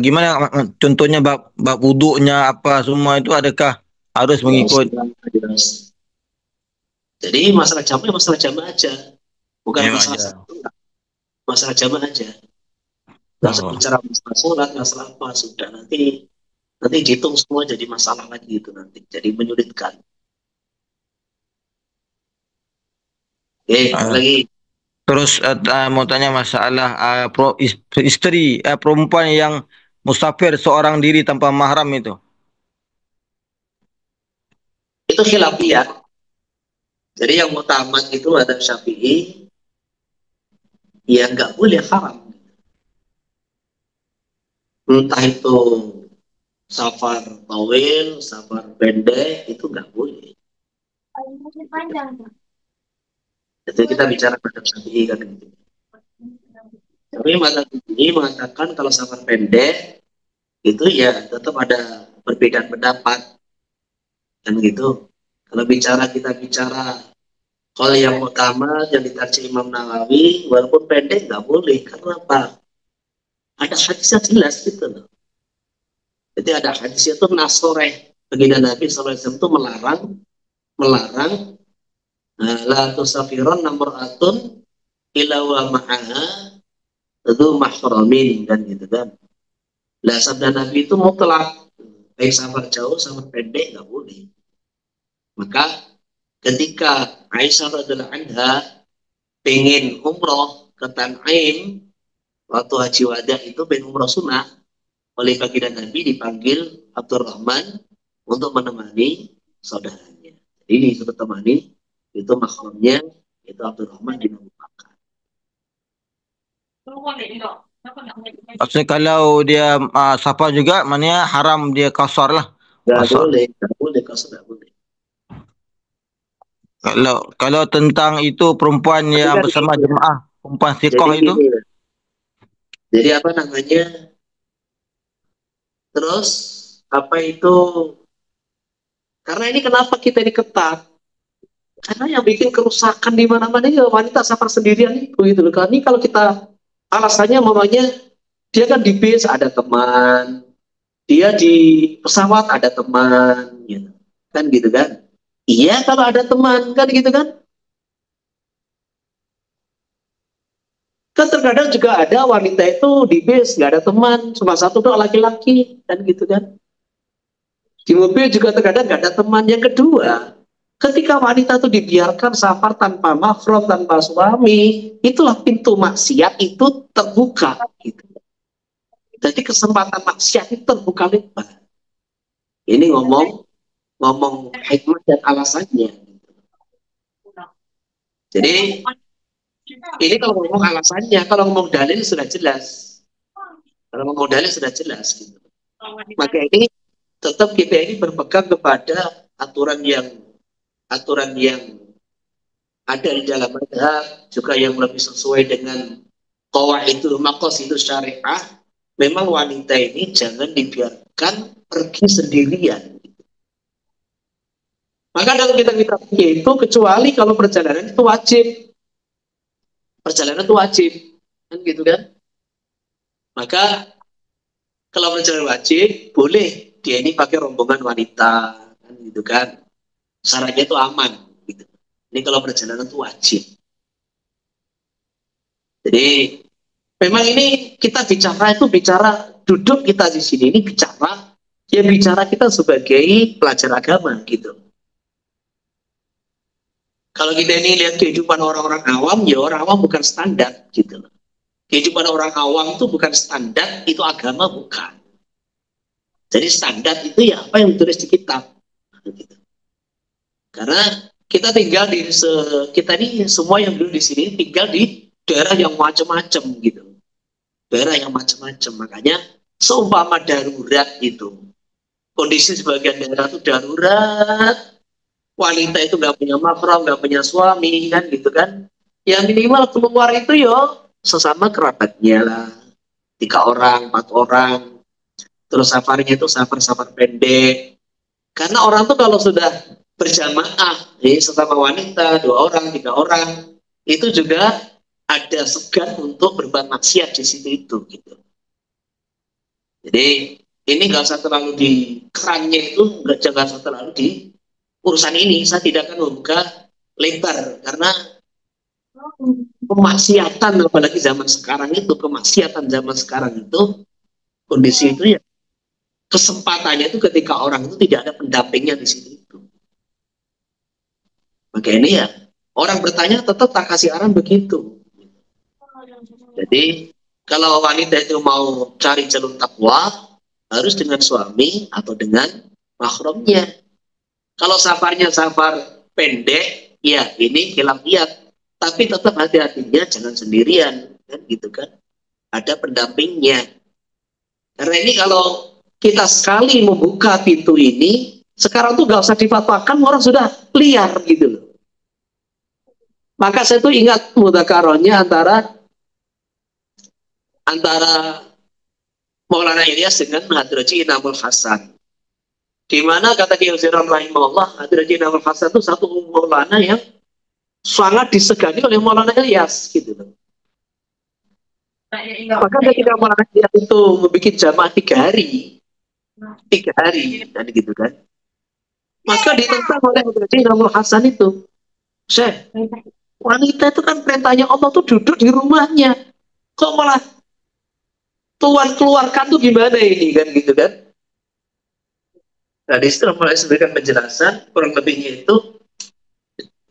gimana contohnya bab wuduknya apa semua itu, adakah harus mengikut? Jadi masalah jamaah aja, bukan Memang masalah aja. satu, masalah jamaah aja. Nggak usah Oh. bicara masalah sholat, masalah apa sudah nanti dihitung semua jadi masalah lagi itu nanti, jadi menyulitkan. Oke, apa Ah, lagi? terus mau tanya masalah isteri perempuan yang musafir seorang diri tanpa mahram itu. Itu khilafiyah. Jadi yang utama itu ada Syafi'i, ya nggak boleh haram. Entah itu safar tawil, safar pendek, itu nggak boleh. Jadi kita bicara pada Syafi'i kan gitu. Tapi mazhab ini mengatakan kalau safar pendek itu ya tetap ada perbedaan pendapat kan gitu. Kalau kita bicara kalau yang utama yang ditaksir Imam Nawawi walaupun pendek nggak boleh karena apa? Ada hadisnya jelas gitu loh. Jadi ada hadisnya itu nasoreh. Baginda Nabi SAW itu melarang la tusafiron nomor atun ilawa ma'aha itu mahramin dan gitu kan. Lah sabda Nabi itu mutlak, baik safar jauh safar pendek nggak boleh. Maka ketika Aisyah radhiallahu anha pengen umroh ke Tan'im waktu haji wada itu pengen umroh sunnah, oleh baginda Nabi dipanggil Abdurrahman untuk menemani saudaranya. Jadi disuruh temani itu mahramnya itu Abdurrahman bin Abu Bakar. Maksudnya kalau dia safar juga, maknanya haram dia kasar lah. Kasar. Nggak boleh, kalau nggak boleh. Kalau tentang itu perempuan Tapi yang kan bersama gini, jemaah, perempuan jadi siqah itu, gini, jadi apa namanya? Terus apa itu Karena ini kenapa kita ini ketat? Karena yang bikin kerusakan di mana-mana ya wanita safar sendirian itu gitu loh. Karena ini kalau kita alasannya mamanya dia kan di bis ada teman, dia di pesawat ada teman, gitu. Kan gitu kan? Iya kalau ada teman kan gitu kan? Kan terkadang juga ada wanita itu di bis nggak ada teman, cuma satu doang laki-laki, kan gitu kan? Di mobil juga terkadang nggak ada teman. Yang kedua, ketika wanita itu dibiarkan safar tanpa mahram, tanpa suami, itulah pintu maksiat itu terbuka. Gitu. Jadi kesempatan maksiat itu terbuka lebar. Ini ngomong hikmah dan alasannya. Jadi ini kalau ngomong alasannya, kalau ngomong dalil sudah jelas. Kalau ngomong dalil sudah jelas. Gitu. Maka ini tetap kita ini berpegang kepada aturan yang ada di dalam madhab, juga yang lebih sesuai dengan qawaidul maqasidus syariah. Memang wanita ini jangan dibiarkan pergi sendirian. Maka dalam kita itu, kecuali kalau perjalanan itu wajib. Perjalanan itu wajib. Kan gitu kan? Maka kalau perjalanan wajib, boleh dia ini pakai rombongan wanita. Kan gitu kan? Syaratnya itu aman. Gitu. Ini kalau perjalanan itu wajib. Jadi memang ini kita bicara duduk kita di sini ini bicara kita sebagai pelajar agama gitu. Kalau kita ini lihat kehidupan orang-orang awam, ya orang awam bukan standar gitu. Kehidupan orang awam itu bukan standar, itu agama bukan. Jadi standar itu ya apa yang ditulis di kitab. Gitu. Karena kita tinggal kita ini semua yang dulu di sini tinggal di daerah yang macam-macam gitu. Daerah yang macam-macam. Makanya seumpama darurat itu. Kondisi sebagian daerah itu darurat. Wanita itu nggak punya mahram, nggak punya suami, kan gitu kan. Ya minimal keluar itu yo sesama kerabatnya lah. 3 orang, 4 orang. Terus safarnya itu safar pendek. Karena orang tuh kalau sudah berjamaah, sesama wanita, 2 orang, 3 orang, itu juga ada segan untuk berbuat maksiat di situ itu gitu. Jadi ini nggak usah terlalu di kerannya itu nggak usah terlalu di urusan ini. Saya tidak akan membuka lebar karena kemaksiatan apalagi zaman sekarang itu kondisi itu ya kesempatannya itu ketika orang itu tidak ada pendampingnya di situ itu. Maka ini ya orang bertanya tetap tak kasih arahan begitu. Jadi kalau wanita itu mau cari jalur takwa harus dengan suami atau dengan mahramnya. Kalau safarnya safar pendek, ya ini khilafiyat. Tapi tetap hati-hatinya jangan sendirian, kan gitu kan? Ada pendampingnya. Karena ini kalau kita sekali membuka pintu ini, sekarang tuh gak usah difatwakan, orang sudah liar gitu loh. Maka saya tuh ingat mudzakarahnya antara Maulana Ilyas dengan Hadraji Inamul Hasan. Di mana kata Kiai Ziran rahimahullah, Hadraji Inamul Hasan itu satu Maulana yang sangat disegani oleh Maulana Ilyas gitu. Maka ketika Maulana Ilyas itu membuat jamaah 3 hari, dan gitu kan. Maka ditentang oleh Hadraji Inamul Hasan itu, Syekh, wanita itu kan perintahnya Allah tuh duduk di rumahnya, kok malah Tuhan keluarkan tuh gimana ini kan gitu kan. Nah disitu mulai memberikan penjelasan kurang lebihnya itu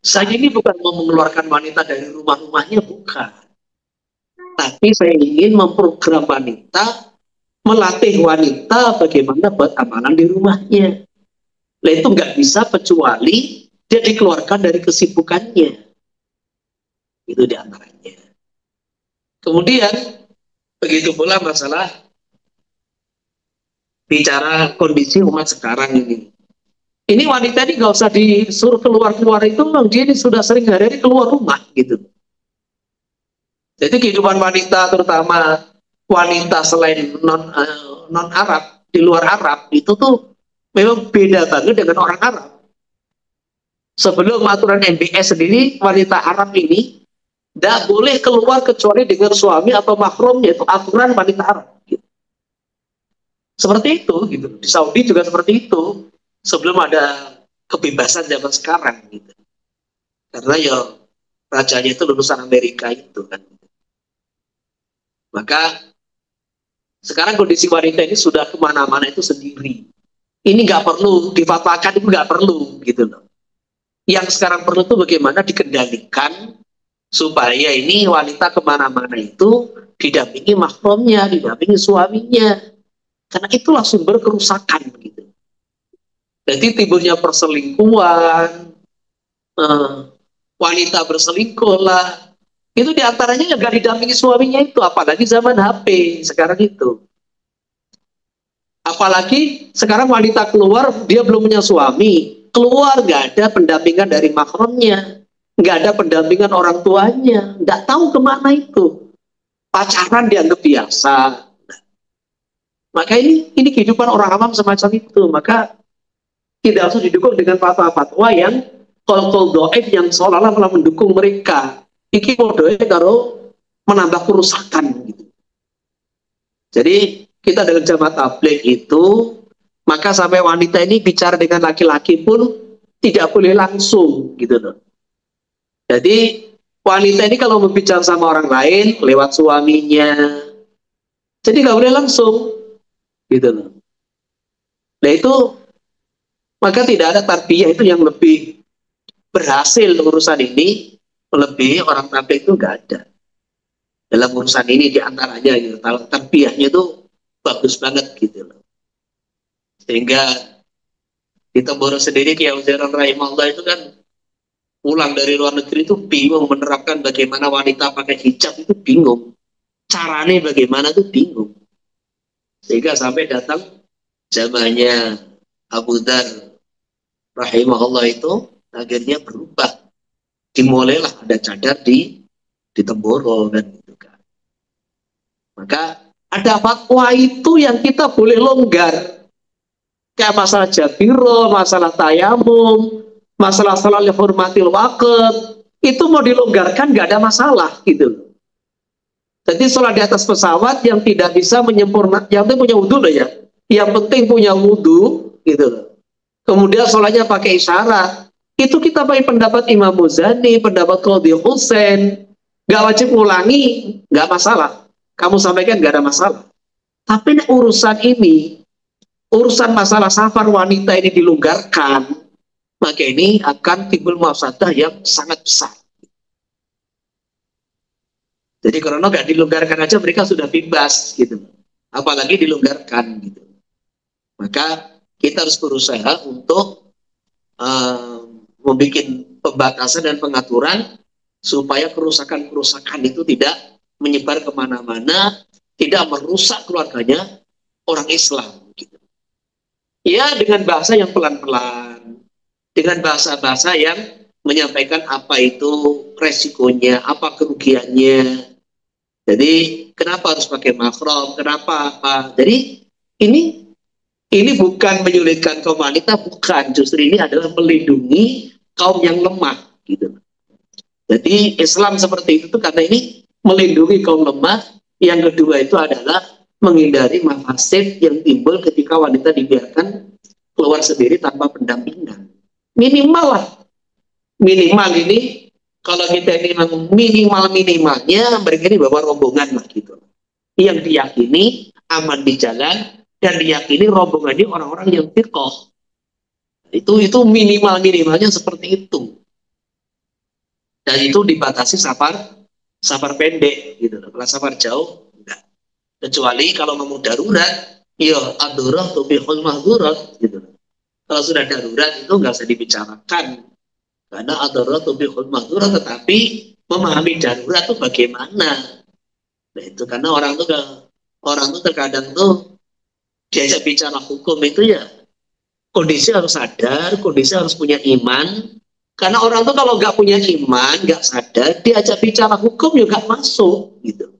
saya ini bukan mau mengeluarkan wanita dari rumah-rumahnya, bukan, tapi saya ingin memprogram wanita, melatih wanita bagaimana buat amalan di rumahnya. Nah itu nggak bisa kecuali dia dikeluarkan dari kesibukannya, itu diantaranya. Kemudian begitu pula masalah bicara kondisi umat sekarang ini. Ini wanita ini nggak usah disuruh keluar-keluar itu, dia ini sudah sering hari-hari keluar rumah gitu. Jadi kehidupan wanita, terutama wanita selain non Arab, di luar Arab itu tuh memang beda banget dengan orang Arab. Sebelum aturan MBS sendiri, wanita Arab ini tidak boleh keluar kecuali dengan suami atau mahramnya, itu aturan wanita Arab. Gitu. Seperti itu, gitu. Di Saudi juga seperti itu. Sebelum ada kebebasan zaman sekarang, gitu. Karena ya rajanya itu lulusan Amerika itu kan. Maka sekarang kondisi wanita ini sudah kemana-mana itu sendiri. Ini nggak perlu difatwakan, itu nggak perlu, gitu loh. Yang sekarang perlu itu bagaimana dikendalikan supaya ini wanita kemana-mana itu didampingi mahramnya, didampingi suaminya. Karena itulah sumber kerusakan, gitu. Jadi timbulnya perselingkuhan, wanita berselingkuh lah. Itu diantaranya nggak didampingi suaminya itu, apalagi zaman HP sekarang itu. Apalagi sekarang wanita keluar, dia belum punya suami, keluar nggak ada pendampingan dari mahramnya, nggak ada pendampingan orang tuanya, nggak tahu kemana itu. Pacaran dianggap biasa. Maka ini kehidupan orang awam semacam itu. Maka tidak harus didukung dengan fatwa-fatwa yang kol-kol do'if yang seolah-olah malah mendukung mereka. Iki mau do'if kalau menambah kerusakan. Gitu. Jadi kita dengan jamaah tabligh itu, maka sampai wanita ini bicara dengan laki-laki pun tidak boleh langsung, gitu loh. Jadi wanita ini kalau berbicara sama orang lain lewat suaminya, jadi nggak boleh langsung, gitu loh. Nah itu, maka tidak ada tarbiyah itu yang lebih berhasil urusan ini, lebih orang tabligh itu nggak ada. Dalam urusan ini diantaranya, gitu. Tarbiyahnya itu bagus banget gitu loh. Sehingga di Temboro sendiri Kiai Uzairun rahimahullah itu kan pulang dari luar negeri itu bingung menerapkan bagaimana wanita pakai hijab, itu bingung. Caranya bagaimana itu bingung. Sehingga sampai datang zamannya Abu Dhar rahimahullah itu akhirnya berubah. Dimulailah ada cadar di Temboro kan gitu kan. Maka ada fatwa itu yang kita boleh longgar. Kayak masalah jabiro, masalah tayamum, masalah salat hurmatil waqt, itu mau dilonggarkan nggak ada masalah gitu. Jadi sholat di atas pesawat yang tidak bisa menyempurnakan, yang penting punya wudhu loh ya. Yang penting punya wudhu gitu loh. Kemudian sholatnya pakai isyarat. Itu kita pakai pendapat Imam Muzani, pendapat Qadhi Husain. Nggak wajib ulangi, nggak masalah. Kamu sampaikan nggak ada masalah. Tapi urusan ini, urusan masalah safar wanita ini dilonggarkan, maka ini akan timbul mafsadah yang sangat besar. Jadi karena nggak dilonggarkan aja mereka sudah bebas gitu, apalagi dilonggarkan gitu. Maka kita harus berusaha untuk membuat pembatasan dan pengaturan supaya kerusakan-kerusakan itu tidak menyebar kemana-mana, tidak merusak keluarganya orang Islam. Gitu. Ya dengan bahasa yang pelan-pelan, dengan bahasa-bahasa yang menyampaikan apa itu resikonya, apa kerugiannya. Jadi kenapa harus pakai mahram, kenapa apa. Jadi ini bukan menyulitkan kaum wanita, bukan. Justru ini adalah melindungi kaum yang lemah. Gitu. Jadi Islam seperti itu karena ini melindungi kaum lemah. Yang kedua itu adalah menghindari mafasid yang timbul ketika wanita dibiarkan keluar sendiri tanpa pendampingan. Minimal ini kalau kita ini minimalnya mereka ini bawa rombongan lah gitu. Yang diyakini aman di jalan dan diyakini rombongan ini orang-orang yang firqah. Itu minimalnya seperti itu. Dan itu dibatasi safar pendek gitu. Kalau safar jauh enggak. Kecuali kalau mau darurat, ya ad-darurah tubihul mahdurat gitu. Kalau sudah darurat itu nggak usah dibicarakan. Karena ad-darurah tubihul mahdurat, tetapi memahami darurat itu bagaimana. Nah itu karena orang tuh terkadang tuh diajak bicara hukum itu ya kondisi harus sadar, kondisi harus punya iman. Karena orang tuh kalau nggak punya iman, nggak sadar, diajak bicara hukum ya nggak masuk gitu.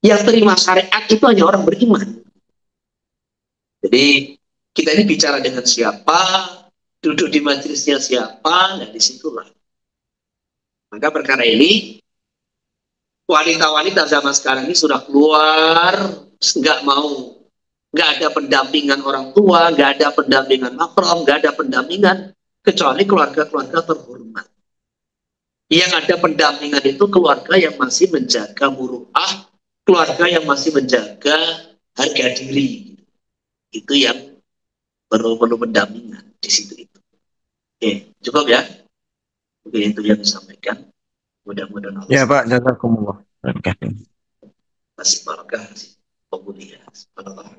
Yang terima syariat itu hanya orang beriman. Jadi Kita ini bicara dengan siapa, duduk di majelisnya siapa, nah disitulah. Maka perkara ini, wanita-wanita zaman sekarang ini sudah keluar, nggak ada pendampingan orang tua, nggak ada pendampingan mahram, nggak ada pendampingan, kecuali keluarga-keluarga terhormat. Yang ada pendampingan itu keluarga yang masih menjaga muru'ah, keluarga yang masih menjaga harga diri. Itu yang perlu pendampingan di situ itu. Oke, cukup ya. Oke, itu yang disampaikan. Mudah-mudahan Ya Pak, jazakumullah. masih barakah, pemulihan. Subhanallah.